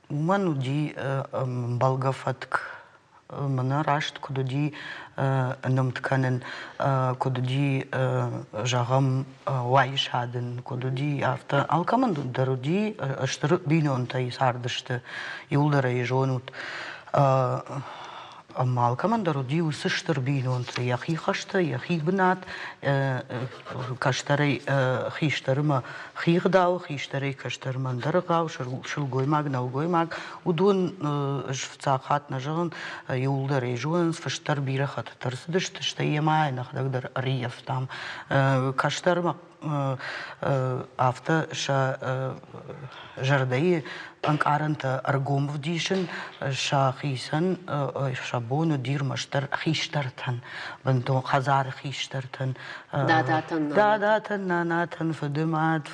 Умануди балгафатк. Мана рашт кудуди намтканын, кудуди жағам вайшадын, кудуди авто алкаманду даруди аштыр бинонтай сардышты юлдара ежонут. Малкаман даруди усыштыр бинонты яхи хашты, яхи бинат, каштарай хиштарыма хигдау, хиштарай каштарман даргау, шылгоймаг, наугоймаг, удун жвцахат нажын юлдар ежуын фаштар бирахат тарсыдышты, что емай нахдагдар риев там, каштарма авто ша жардайы анкаранта аргом вдишен ша хисан шабону дирмаштар хиштартан бантон хазар хиштартан дадатан нанатан фадмад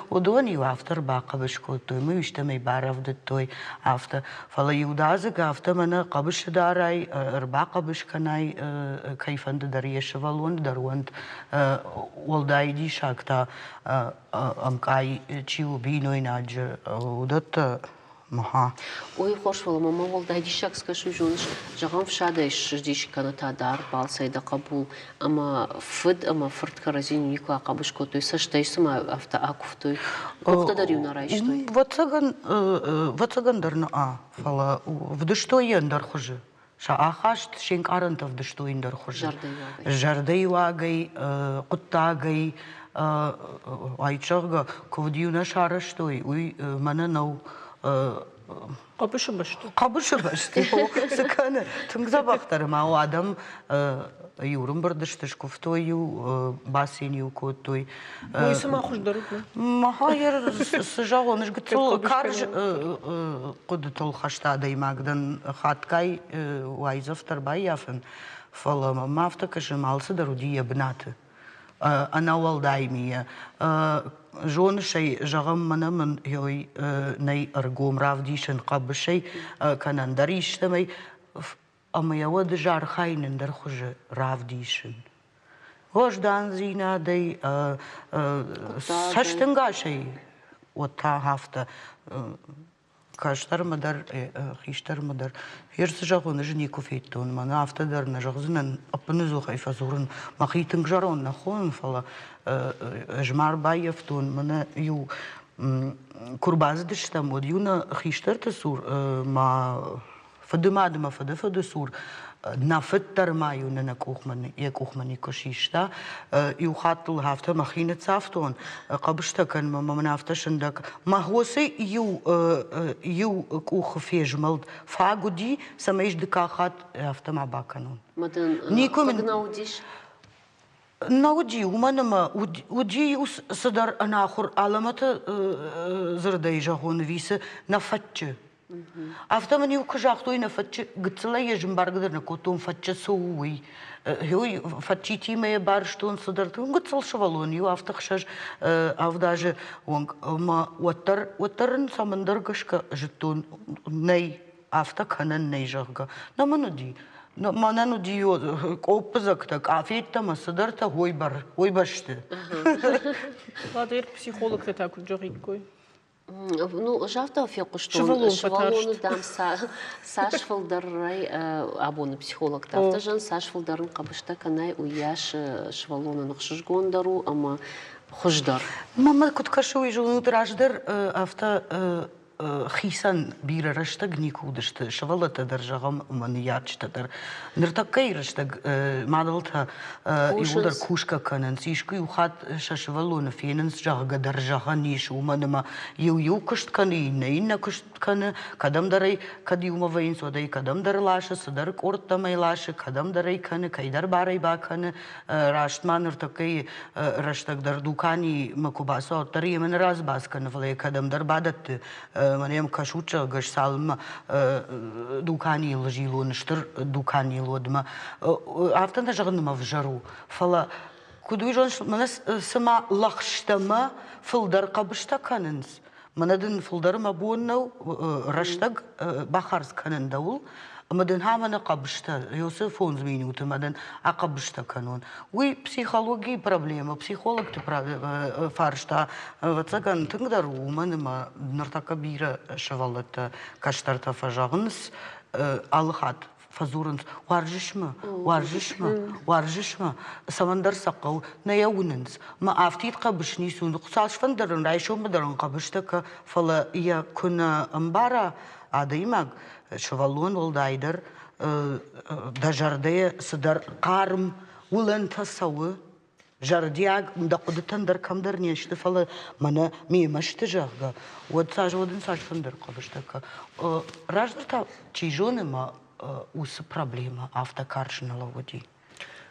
удони автор бақабышкот той мы иштемей баравды той авто фала юдазык авто мана қабышдарай рбақабышканай кайфанды дарьешевалон даруант олдайди шакта амкай чиу биной наджа удата маха. Ой, хошвала, мама олдайди шак скажу жонш, жағам фшадайш ждиш канатадар, балсайда қабул, ама фыд, ама фырт каразин никла қабышко той, саштайсыма авто акуф той, коқтадар юнарайш той. Ватсаган дарна фала, вдыштой яндар хужи. Ша ахашт шенк арантов вдыштой яндар хужи. Жарды вагай, құттагай, айтшарға ковдиуна шараштой, уй мана нау Қабышы башты. Қабышы башты. Саканы түнгза бақтарым, ау адам юрым бардыштыш куфтою, басенью котой. Ойсыма құждарып, Маха ер сыжал, он жгытыл карж құды тұл хаштадай мағдан хаткай уайзавтар баяфын. Фала мафта кашым алсы даруди ебнаты. Ана уалдаймия. Жон шей жағам манамын йой най аргом равдишен қабышей канандариштамай Ama ya da jarkhaynen der khoje ravdishin. Hojdan zina dey saçtınga şey o ta hafta kaçtarmadır, hiştarmadır. Her sıcak onu jeni kufettun, mana hafta der ne jazının apını zuhay fazurun, mahitin jaron na khon fala, jmar bayeftun, mana yu kurbaz diştem od yuna hiştar tesur ma fadımadıma fada sur. نفتر ما يوننا كوخمني يكوخمني كشيشتا يوخاطل هافتا مخينة صافتون قبشتا كان ما منافتش عندك ما هو سي يو كوخ في جملت فاقودي سمايش دكاخات هافتا مع باكانون نيكو من ناوديش ناودي ومنما ودي صدر انا اخر علامات زردي جاهون فيس نفتش автоман юкажахтой на фатче гцела ежембаргдер на котом фатче соуи хой фатчи тиме бар штон садарт гцел швалон ю автахшаж авдаже он ма уатарн самандар гашка жтон ней автаканан ней жага намануди манануди опзакта кафетта масадарта хойбаште Ладер психолог это куджорикой. Ну, жавта фиқуштон швалону дам сашфалдаррай абоны психолог тафтажан сашфалдарын қабышта канай уяш швалону нақшыжгондару ама хуждар. Мама куткашуй жолну траждар авта хисан бира раштаг никудышты швалата даржагам маниячтадар ныртакай раштаг мадалта иудар кушка канан сишку юхат шашвалона фененс жага даржага нишу манама ю кышт каны нейна кышт каны кадамдарай кадиума вейн содай кадамдар лаша садар кортамай лаша кадамдарай каны кайдар барай баканы раштман ныртакай раштаг дар дукани макубаса тари мен разбас каны вле кадамдар бадат манем кашуча гаш салма дукани ложило нштыр дукани лодма автанда жагныма в жару фала кудуйжон манас сама лахштама фылдар кабышта канынс манадын фылдарыма буыннау раштаг бахарс канын даул مدن هامنا قبشتا يوسف فونز минуты маден акабшта канон уй психология проблема психолог ты фаршта вацаган тыңдар уманыма нартака бира шавалата каштарта фажагынс алхат фазурынс варжишма самандар сақау наяунынс ма афтит қабышни сундық салшфандарын райшо мадаран қабыштака фала я күна амбара адаймаг швалон олдайдыр дажарде сыдар қарым улан тасауы жардиаг мдақудытандар камдар нешті фала мана мемашты жағға вот сажводын сажфандар қабыштака раждата чижоны ма усы проблема автокаршынала води.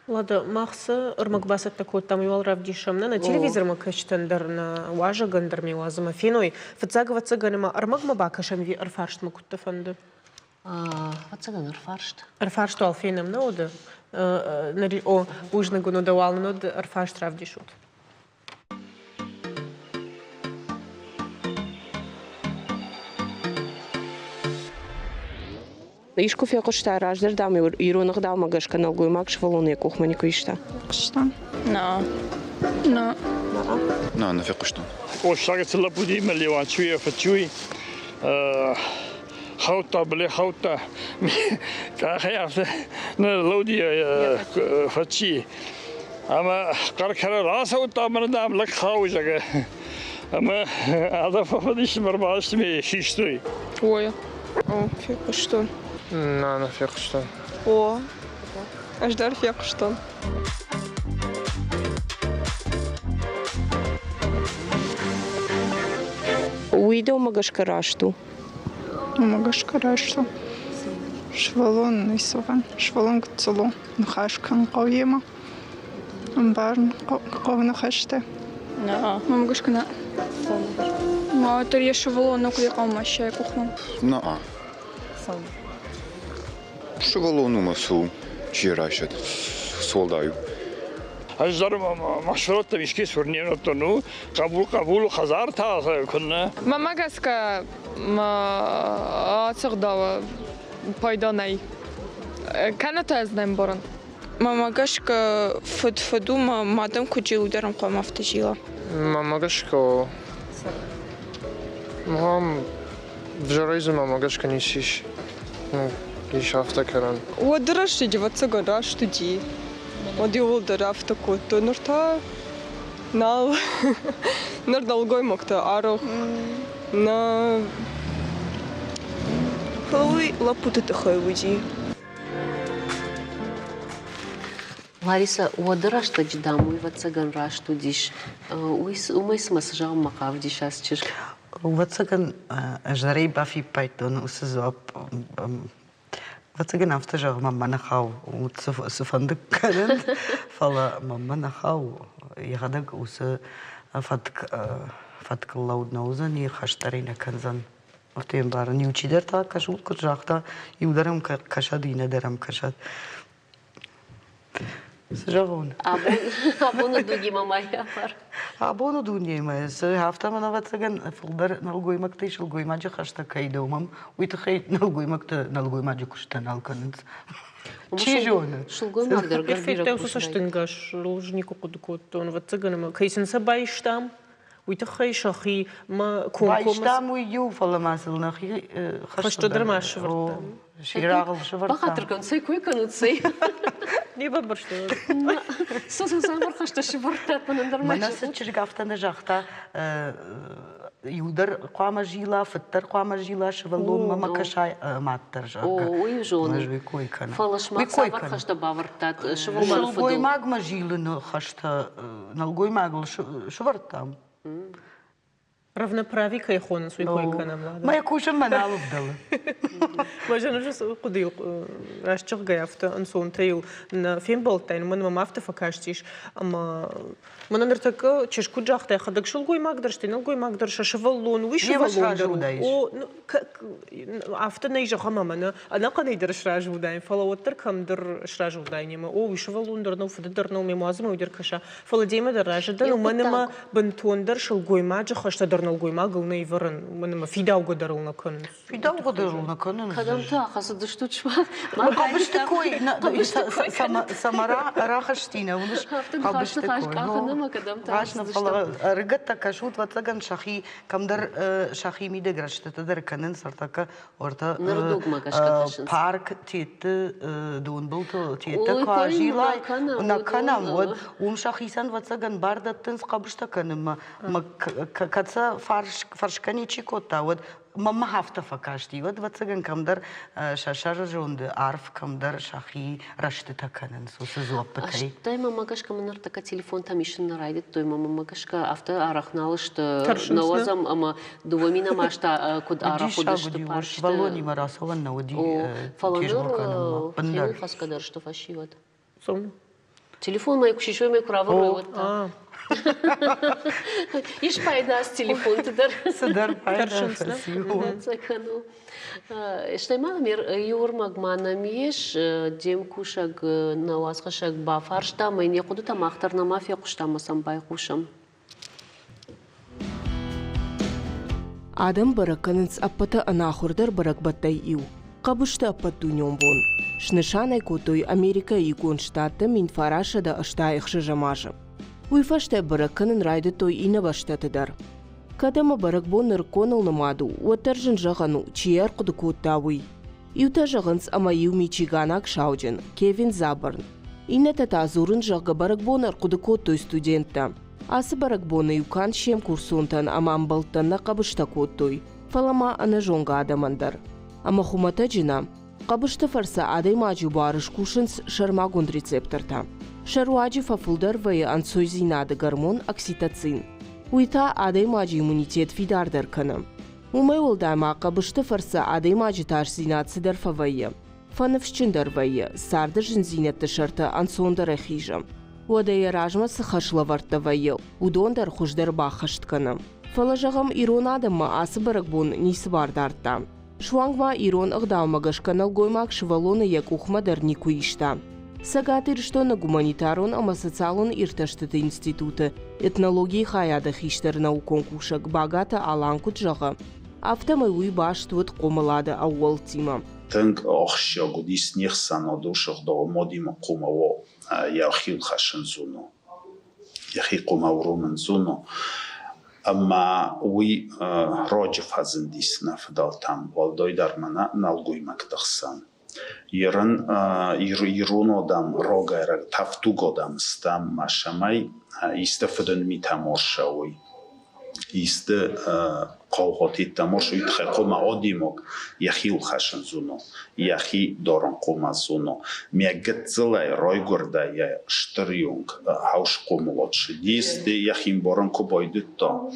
Лада махса ырмак басат такой там юал равдишамна на телевизор ма качтандар на важа гандар ми лазма феной фцага вацаганема ырмак ма бакашам ви арфаршт ма куттафанды вацаган арфаршт арфаршт алфенам нода о ужнагу нодавал нод арфаршт равдишут. Ишку фиқушта раждар дам иронық дамагаш канал гоймак швалоны кухманику ишта. Что? На фиқушта. Ошага цела буди мелева чуя фачуй. Хаута бле хаута. Кахаяфта на лоди фачи. Ама каркара расаута мандам лак хаужага. Ама ада фадиш марбаш ми хиштой. Ой. О, фиқушта. На фиқушта. О. Аждар фиқушта. Уйдо магашкарашту. Магашкарашту. Швалон нисован. Швалон гцело. Нхашкан қауема. Амбарн қауна хаште. На. Магашкана. Ма төр швалон нокли қаумаша кухман. На. Швалону масу чирашат солдаю. Аждар машрот мишки сурнено тону кабул хазар та кунна. Мамагаска ацгдава пайданай Каната знаем борон. Мамагашка фудума мадам куджил ударом ком автожила. Мамагашка. Мам вжарайзу мамагашка несиш. Ну, лишь автокаран. Уадраши деваться гора студи. Одиол драфта кото нурта нал нардалгой мокта арох на Хой лапутата хайвуди. Лариса, уадыра что дждаму и вацаган рашту диш. Умай смасжал макав дишас чиш. Вацаган жарей бафи пайтон усызуап. Вацаган автожар мама нахау. Суфандык канен. Фала мама нахау. Ярадак усы фаткаллауд наузан и хаштарина канзан. Автоем бар не учидер та кашут куржахта и ударам кашад и надарам кашад. Сжагон. Абону дуги мамая бар. Абону дуги мамая. Хафта манавацаган фулдар налгой макты шалгой маджи хашта кайдомам. Уитахай налгой макты налгой маджи кушта налканц. Чижона. Шалгой магдер Перфектно усаштынгаш лужнику кудукот он вацаганам. Кейсен сабайштам. Уитахай шахи ма конкомас. Байштам уйю фаламасыл нахи хашта драмаш вартам. Ширагал шварта. Бахатыр концей кой кануцей. Не бабар что. Сосын самар хашта швартат манандармаш. Манаса чиргафта на жахта юдар қама жила, фыттар қама жила, швалун мама кашай маттар жака. Ой, жон. Мажвей кой кана. Фалашмак самар хашта бавартат. Швалгой магма жилы хашта, налгой магл швартам. Равноправие кайхон суйкой канам лада. Моя кушам маналов дала. Важно же кудил расчерга авто ансон тейл на фемболтайн ман мамафта факаштиш ама мананер так чешку джахта хадак шулгой магдаршти налгой магдарша шваллон вишваллон. О авто нейжа хамамана ана канейдер шражудай фалавоттер камдер шражудайнима. О вишваллон дернов фдернов мемазма удер каша. Фаладема дражда манама бентондер шулгой маджа хашта налгой магл нейверен манама фидауго дарулна кан. Фидауго дарулна кан. Кадамта хасаду штучма. Хабыш такой самара рахаштина. Хабыш такой. Важно фала ргата кашут ватлаган шахи камдар шахи миде грашта тадар канен сартака орта парк тиет дунбул тиет кважила на канам вот шахисан ватлаган бардаттын скабышта каным каца фаршкани чикота вот мама хафта факашти вот ватлаган камдар шашар жонды арф камдар шахи рашты таканен сусызуаппатай. Тай мама кашка манар така телефон там ишин нарайдет той мама кашка авто арахнал что навозам ама дувамина машта код арахудаш что паршта. Валони марасован наводи фаланор хил хаскадар что фашиват. Телефон мой кушишой мой куравой вот. Иш пайда с телефон тудar. Садар пайда. Цакану. Штаймал мир юрмаг манамиш дем кушаг навасхашаг бафаршта мен якуду тамахтар на мафия куштамасам байкушам. Адам бараканец аппата анахурдар баракбаттай ию. Кабышта аппатту нёмбон. Шнышанай котой Америка и Гонштадта минфарашада аштаих шажамажа. Уйфашта бараканын райды той инабаштатыдар. Кадама баракбоныр коныл намаду, уаттаржын жағану, чияр кудукуттауи. Иута жағынс амайу Мичиганак шауден, Кевин Забарн. Инната тазурын жағы баракбоныр кудукуттой студентта. Асы баракбоны юкан шем курсунтан амамбалтанна қабышта куттой. Фалама ана жонга адамандар. Ама хумата жина, қабышта фарса адай мажу барыш кушынс шармагун рецепторта. Шаруаджи фафулдар вая ансойзинады гормон окситоцин. Уйта адай мажи иммунитет фидардар канам. Умай олдайма қабышты фарса адай мажи тарсинатсидар фавайя. Фанавшчындар вая, сардыжын зинетті шарта ансондар ахижам. Уадая ражма сахашлаварта вая, удондар хуждар бахашт канам. Фалажағам ирон адама асы баракбон нисы бардартта. Шуангма ирон ағдалмагаш канал гоймак шывалоны як ухмадар нику ишта. Сагатыр что на гуманитарон ама социалон ирташтыты институты этнологии хаядах иштер наукон кушак багата аланкут жага. Автомай уй баш туыт қомылады ауыл тима. Тынг охшо гудис нихсан одушох до модим қомаво яхил хашын зуно. Яхи қомаурумын зуно. Ама уй роджи фазын дисна фдал там волдой дармана налгуй мактахсан. Иран ирунодам рогайра тафтугодам стам машамай истафден митаморшауй. Исте قوقتی تماش وید خیلی آدیمک یخیل خشن زونو یخی دارن قوم زونو میگه زلای رای گرده یا شتریونگ هاوش قوملات شدیست یخیم بارن کو باید تا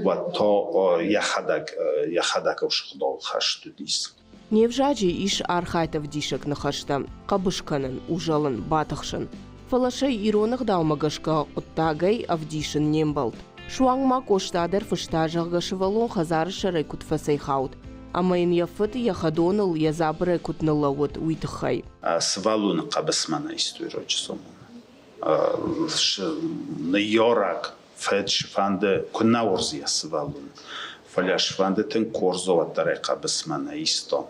و تا یخدک اوش خدال خشت دیست. Невжаджи иш архайтов дишек нахашта, кабышканын, ужалын, батахшын. Фалашай иронах далмагашка оттагай авдишын нембалт. Шуангма коштадер фыштажага шывалон хазар шарай кутфасай хаут. Амайын яфыт яхадоныл язабрай кутнылауыт уйтыхай. Свалун кабысмана истуирочсом. Йорак федш фанде кунаурзия свалун. Фаляш фанде тен корзова тарай кабысмана исто.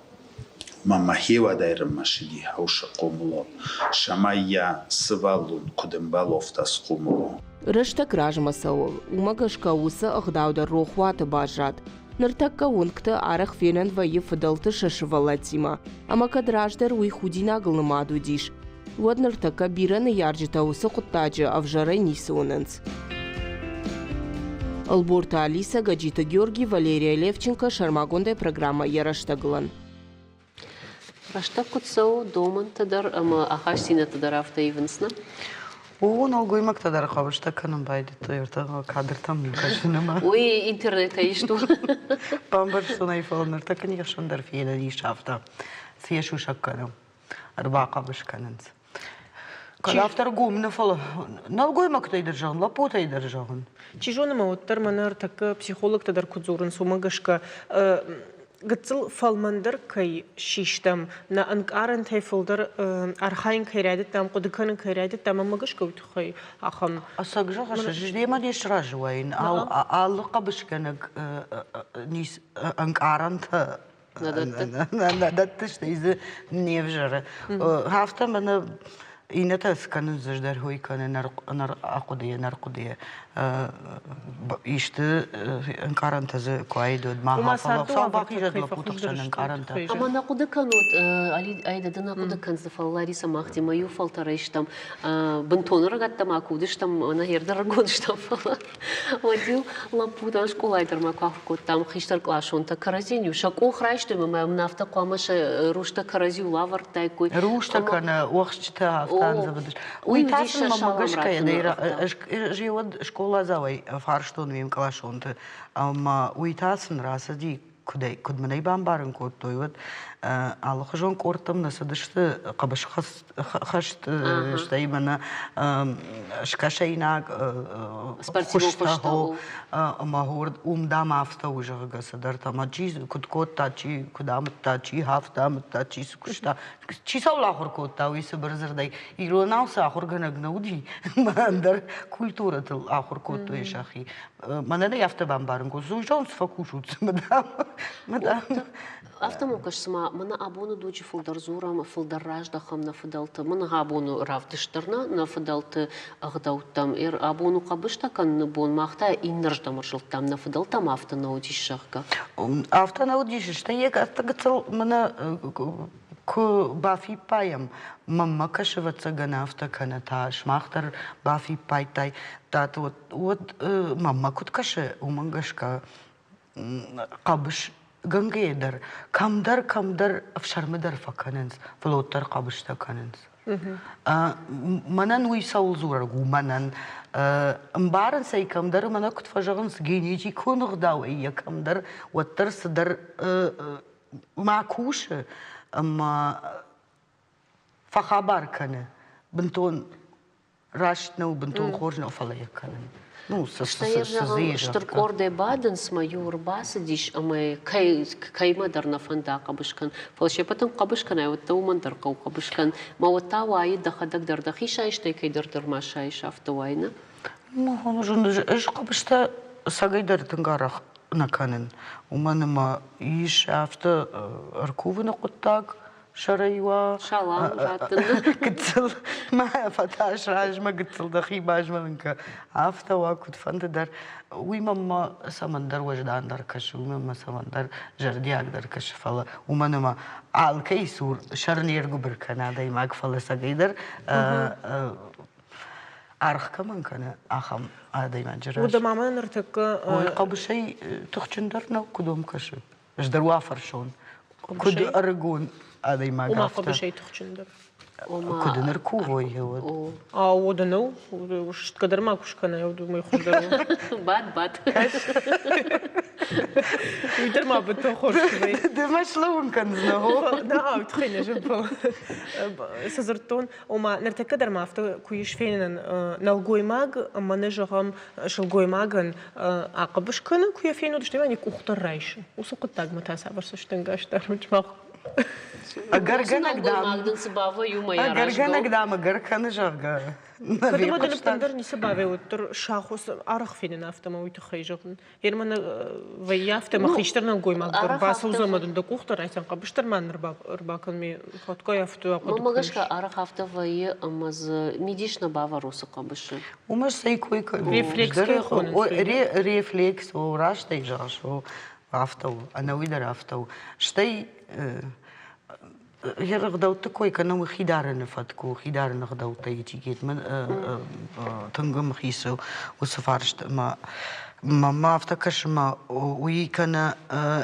Мама хева дайрым машиди хауша қомулон. Шамайя свалун кудымбалофтас қомулон. Рышта кражмасау, умагашка уса ағдауда рохуаты бажат. Ныртакка онкты арах фенен вайы фыдалты шашывалатима. Ама кадраждар уй худина гылнымаду диш. Вот ныртакка бираны ярджита усы құттаджы авжарай нисы онынц. Алборта Алиса, Гаджита Георгий, Валерия Левченко, Шармагондай программа Яраштагылан. Рашта кутсау доман тадар, ама ахаш сина тадар авто ивенсна? Он алгоймак тадар хавышта канам байди то ерта кадр там не кажинама. Ой, интернет а что? Памбар сунай фолнер так не шандар фиена ни шафта. Фешу шакканам. Арба кабыш кананц. Когда автор гумна фола, налгоймак тай держан, лапотай держан. Чижонама оттар манар так психолог тадар кудзурын сумагашка гыцыл фалмандар кай шиштам на анкаран тайфолдар архайн кайрядет там кудыканын кайрядет там амагашка утхай ахам. Асагжа хаша ждема деш ражвайн ал кабышканак нис анкаран та надаттышта из невжара. Хафта мана инатас канын заждар хой канын наркудия ишты анкарантазы куайдод махафала сабаки жадла путахшан анкаранта. Ама накудыканут али айда накудыкан зафал Лариса Махти мою фалтарайштам бентонер гаттам акудыштам на ердар годыштам фала. Водил лапутан школайдар макахкот там хиштар клашонта каразиню шако храйштым мам нафта қамаша рушта каразю лавар тайкой. Рушта кана уахчта автан уйтасın mamagashka ya живот школа завай фарштон вим калашонты ama уйтасın расади кудманай бамбарын код тойват алхажон кортам насадышты кабыш хашт штай мана шкашайнак спортивный махор умдам авто уже гасадар там чиз куд тачи кудам тачи хафтам тачи скушта чисавла хоркота уйсы бирзирдай иронауса ахорганагнауди мандар культура тыл ахоркото ешахи манада яфта бамбарын код зужон сфакушут мадам автомокаш сма мана абону дучи фулдарзурам фулдарраждахам на фудалты мана абону равдыштырна на фудалты агдауттам абону кабыштакан бон махта иннерждамыржылтам на фудалтам автонаудишшахка автонаудишшта ек астагацал мана к бафи паям мамма кашеваца гана автокана та шмахтар бафи пайтай тат вот мамма кут каше умангашка кабыш Гангейдар, камдар авшармедар факаненс, флоттар кабышта каненс. Манан уйсаул зурагу, манан мбаран сай камдар, мана кут фажаганс генети конугдау, я камдар, уаттар садар макуша, ама фахабар кане, бентон рашнау, бентон хоржнау фалая канен. Ну, штыркорде баден с мою урбаса диш, а мы кайма на фанда кабышкан. Фалше потом кабышкан, а вот та умандар кау кабышкан. Ма вот та вай дахадак дардахи шайштай кайдар дармашай шафтуайна. Ну, он уже кабышта сагайдар тенгарах. наканен. Уманема иш авто аркувна коттак шарайва. Шалам жатын. Гцэл ма фаташ ражма гцэл дахи бажмалынка авто вакут фандер уймама самандар вождандар каш уймама самандар жардиагдар каш фала уманема алкейсур шарниргу беркана даймак фала сагайдар архка манкана ахам адайман жраш. وده ماما نرتك قبل شيء تخشندرنا كدوم كش جدر وافر شون كد أرجون هذا ما وما قفته قبل شيء تخشندر كد نركوه هو وده نو وش تقدر ما كوش كنا يودو ما يخش درو بعد ويدر ما بتخش شوي ده ما شلون كان زنهو نعم تخيل جنبه سزرتون وما نرتك قدر ما أفتو كويش فين نلقوي ماج أما نجهم شلقوي ماجن عقبش كنا كوي فين ودشتي ماني كوختر رايش وسوق التاج متاسع بس شتنقاش درمج ما أجر جنك دام Магдан сбава юма я أجر جنك دام أجر كان جرجا كده ما نقدر نسبابه وتر شاخص أرخ فينا نافتا ما ويتخيجون يرمنا ويافتا ما خيشترنا نقول ما قدر باس وزما دند كوختر عشان قبشتر ما نربا كان مي خد كوي يافتو ما ماش كأرخ هفتا ويا أمز ميديش نباوا روس قبش ومش سيكوي ريفلكس كيخون ريفلكس وراش تيجاش وعفتو أنا ويدر عفتو شتي هي غدوت كوي كانوا خيدارنا فاتكو خيدارنا غدوت يجيت من تنقم خيسو وسفارشت ما افتكرش ما وي كان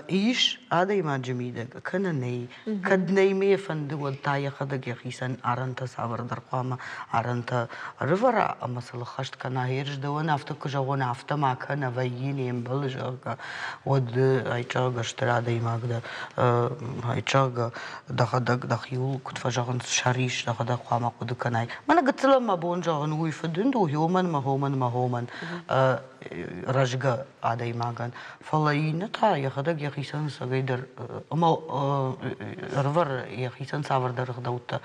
ايش هذا ما جميل كان ني كد ني مي فند وداي خدق يخيسن ارنت صبر درقامه ارنت رفرا مثلا خشت كان هيرج دون افتكر جونا افتا ما كان ويني بلج ود ايچا غشترا داي ما قد ايچا دخدق دخيو كنت فجغن شريش دخدق قامه قد كناي ما قلت لما بونجا نوي فدندو يومن ما هومن رجع عادي ماغان فلاين تا يخدق يخيسن سغيدر ما رفر يخيسن سافر در خدوت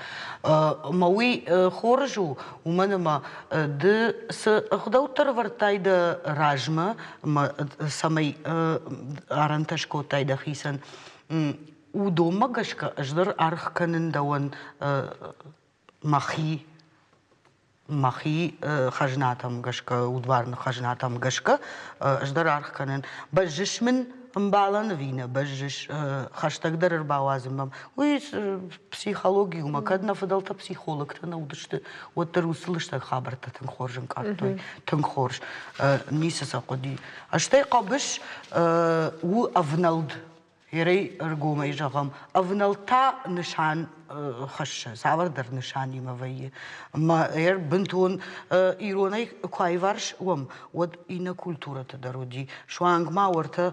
موي خورجو ومن ما د خدوت رفر تايد راجما ما سمي ارنتشكو تايد خيسن ودوما غشكا اجدر ارخ كنن دون مخي خجناتهم غشكا ودوارن خجناتهم غشكا اجدر ارخ كنن بجش من مبالن فينا بجش خشتك در باوازم وي психологию ما كدنا فضلت психолог تنا ودشت وتروسلشت خبرت تنخورجن كارتوي تنخورج نيسا قدي اشتي قبش و افنلد يري ارجوما يجاهم افنلتا نشان خش ساور در نشانی ماوی ما بنتون ایرانی کایورش ود اینا کلتورة درودی شوانگ ما ورته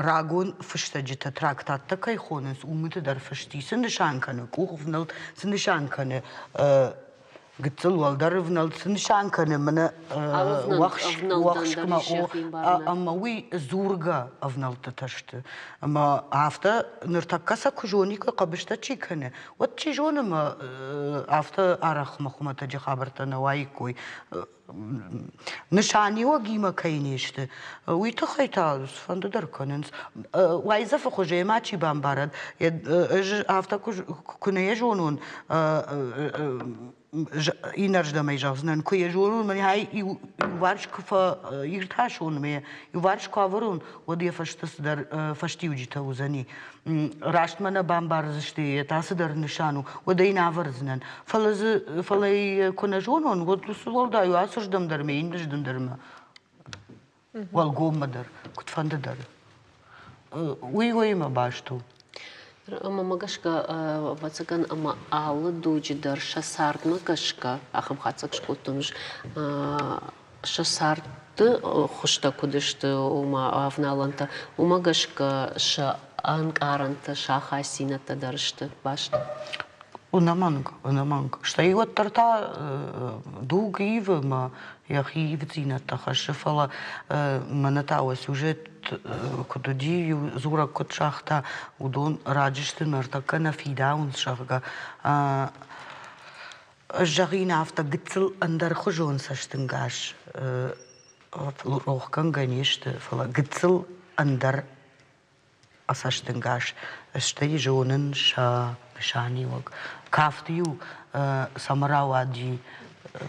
راگون فشتجت تراکتات تکای خونس اومت در فشتی سندشان کنه کوخفنل سندشان کنه قلت والدر فنلت سندشان کنه من وخش ما اما وی زورگا افنلت تشت اما هفته نرتکسا کجونی که قبشته چی کنه و چی جون ما هفته عرق مخمت جی خبرت نوایی کوی نشانی و گیما کینیشته وی تو خیلی فند در کننس وایزه فخوجه ما چی بام بارد هفته کنه جونون اینرج دمی جازنن که جورون منی های وارش کفا یرتاشون می وارش کاورون و دی فشتس در فشتیو جیتا وزنی راشت من بام بارزشتی تاس در نشانو و دی ناورزنن فلای کنه جونون و دوسول دایو آسوش دم در می اینرج دم در ما والگوم در کت فند در وی ما باشتو أما مغشكا واتسكن أما آل دوجي در شسارت مغشكا أخم خاتسك شكوتمش شسارت خشتا كودشت وما أفنالانتا ومغشكا شا أنكارانتا شا خاسينتا درشت باشت ونمانك شتاي وترتا دوغ ما يخي فزينة تخشفلا منتاوى سوجت كتودي زورا كت شاختا ودون راجشت مرتكا نفيدا ونشاخا الجغين عفتا قتل اندر خجون ساشتنقاش рохкан ганешты фала гыцыл андар асаштынгаш штей жонын шанивок кафтию самаравади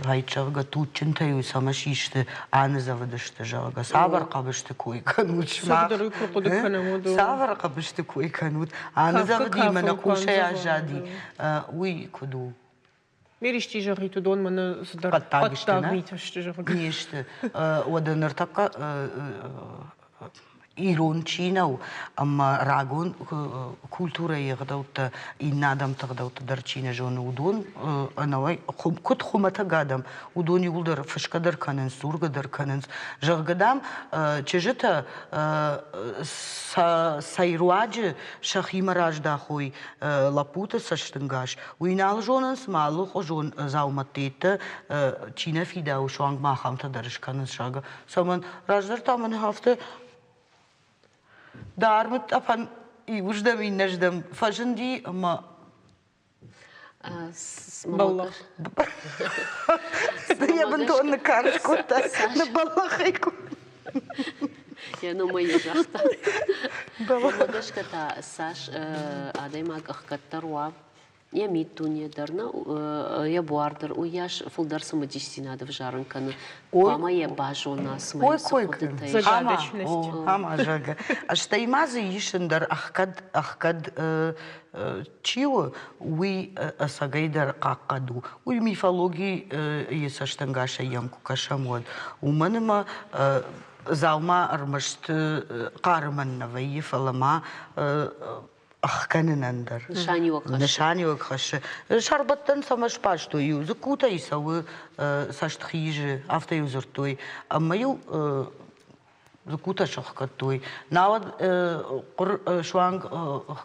Гайчавга тутчентаю самашишты анзавдышты жага савар кабышты кой канут савар кабышты кой канут анзавди мана кушая жади уй куду Меришти жаги тудон мана сдар паттагмиташты жага нешты оданыр така Ирон чинау, ама рагон культура ягдаута и надам тагдаута дарчина жон удон, анавай кот хумата гадам, удон юлдар фашкадар канен, сургадар канен, жагадам чежета сайруаджи шахимараж дахой лапута саштангаш, уинал жонан смалу хожон зауматета чина фидау шуанг махамта дарш канен шага, саман раждар таман хафта Дармут апан и уждам и неждам фаженди, ама Баллах. Я бы то на каршку-то, на баллахайку. Я ну мои жахта. Баллахашка-то Саш, адайма кахкаттарва. Я митуне дарна, я буардер, уяш фулдар самодисцинада в жаранкана. Мама я бажу нас моим сухотытай. Загадочность. Хама жага. А что и мазы ишендар ахкад чио, уи асагайдар какаду. Уи мифологии есаштангаша ямку кашамод. Уманема залма армашт карманнава ефалама Ахканенандер. Нешани вакхаш. Шарбаттан самаш пашто ю. Закута и савы саштхиже автоюзертой. А мою закута шахкатой. Навад шванг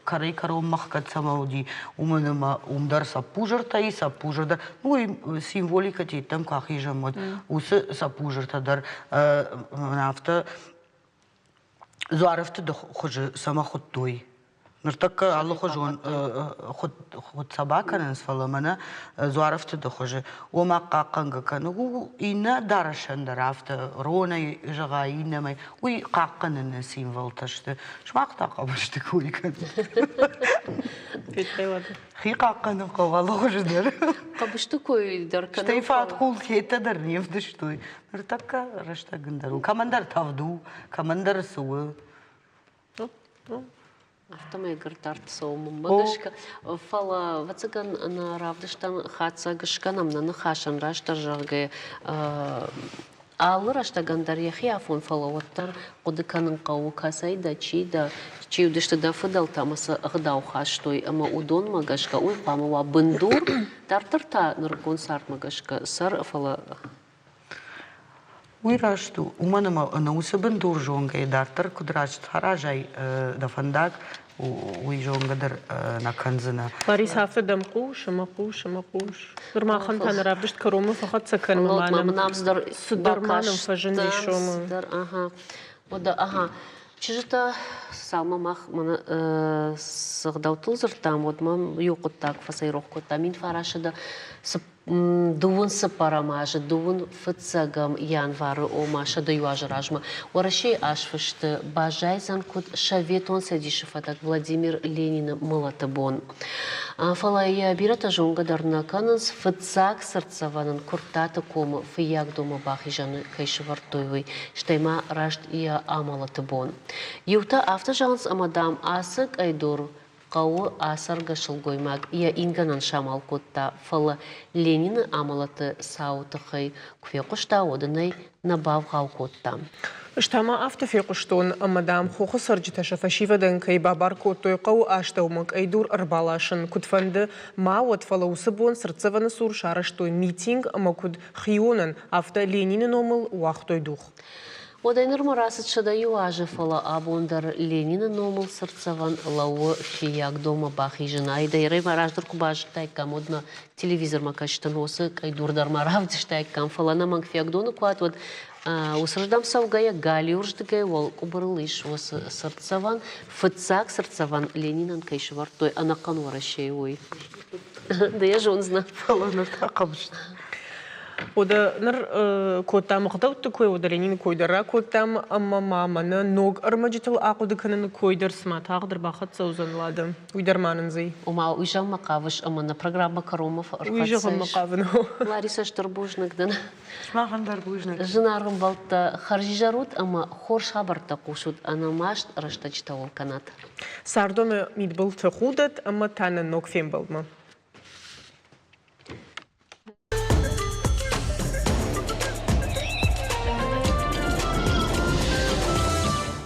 карей каром махкат самауди. Уманема умдар сапужерта и сапужерда. Ну и символика ти там кахижа мод. Усы сапужерта дар нафта. Зуарафта да хоже самахоттой. Нартака Аллаху жон ход собака нас фаламана зуарафта дохоже ома каканга кану ина дарашанда рафта рона жага инамай уй каканын символ ташты шмакта кабышты куйкан хи каканы коваллаху ждер кабышты куй даркан штейфат кул хета дар нефды штой нартака рашта гындару командар тавду командар суы Автомай гартарт соумum багашка фала вацаган на равдаштан хаца гашканам на нахашан раштар жарге алыр аштагандар яхи афон фала ваттар кудыканын кау касайда чида чиудышты да фыдал тамаса гдау хаштой ама удон магашка уй памава бындур тартырта ныргон сарт магашка сар фала Уирашту, уманама на усабен дуржонга и дартар кудрачт харажай да фандак уйжонгадар на канзана. Ларис хафта дамкуш, макуш. Нурмахан танарабдышт карому фахат сакан маманам. Сударманом фаженди шома. Ага. Ода ага. Чижата салма мах мана сагдалтыл зыртам вот мам юқуттак фасайроққутта мин фарашыда дувун сапарамажа дувун фыцагам январы омаша да юажражма орашей ашфышты бажайзан кут шаветон садишифатак Владимир Ленин мылатыбон фалая бирата жонгадарна кананс фыцак сырцаванын куртата кома фияк дома бахижаны кайшывартойвый штайма рашт ия амалатыбон юта автожанс амадам асык айдор Кау асар гашылгоймаг, я инганан шамал котта, фала Ленина амалаты саутахай, квекушта одынай набав гау котта. Штама автофекуштон мадам хохо сарджиташа фашивадан кай бабар коттой кау аштаумак айдур арбалашын кутфанды маот фала усыбон сырцаваны сур шараштой митинг макуд хионан авто Ленинин омыл уахтой дух. Одайныр марасыт шада юажы фала абондар Ленина номыл сырцаван лауы фияк дома бахижына. Айдайрай мараждар кубажы тайкам одна телевизор макачтан осы кайдурдар маравды штайкам фала наманг фияк дону куат вот усраждам саугая гали урждыгай вол кубырлыш осы сырцаван фыцак сырцаван Ленинан кайшывартой анакан варащай ой. Да я жонзна. Фала нартакамшт. Ода нар котам гдавт кой ода ленин койдара котам amma маманы ног армаджитал акуды кынын койдар сма тагдыр бахат саузанлады. Уйдарманын зый. Ума уйжам макавыш амана программа Каромов Уйжам макавыну. Лариса Штурбужныкдан. Смахандар бужнык. Жынарым балта харжижарут ама хорш хабарта кушут анамаш раштачтавол канат. Сардоме мидбыл тахудат, amma таны ног фем балма.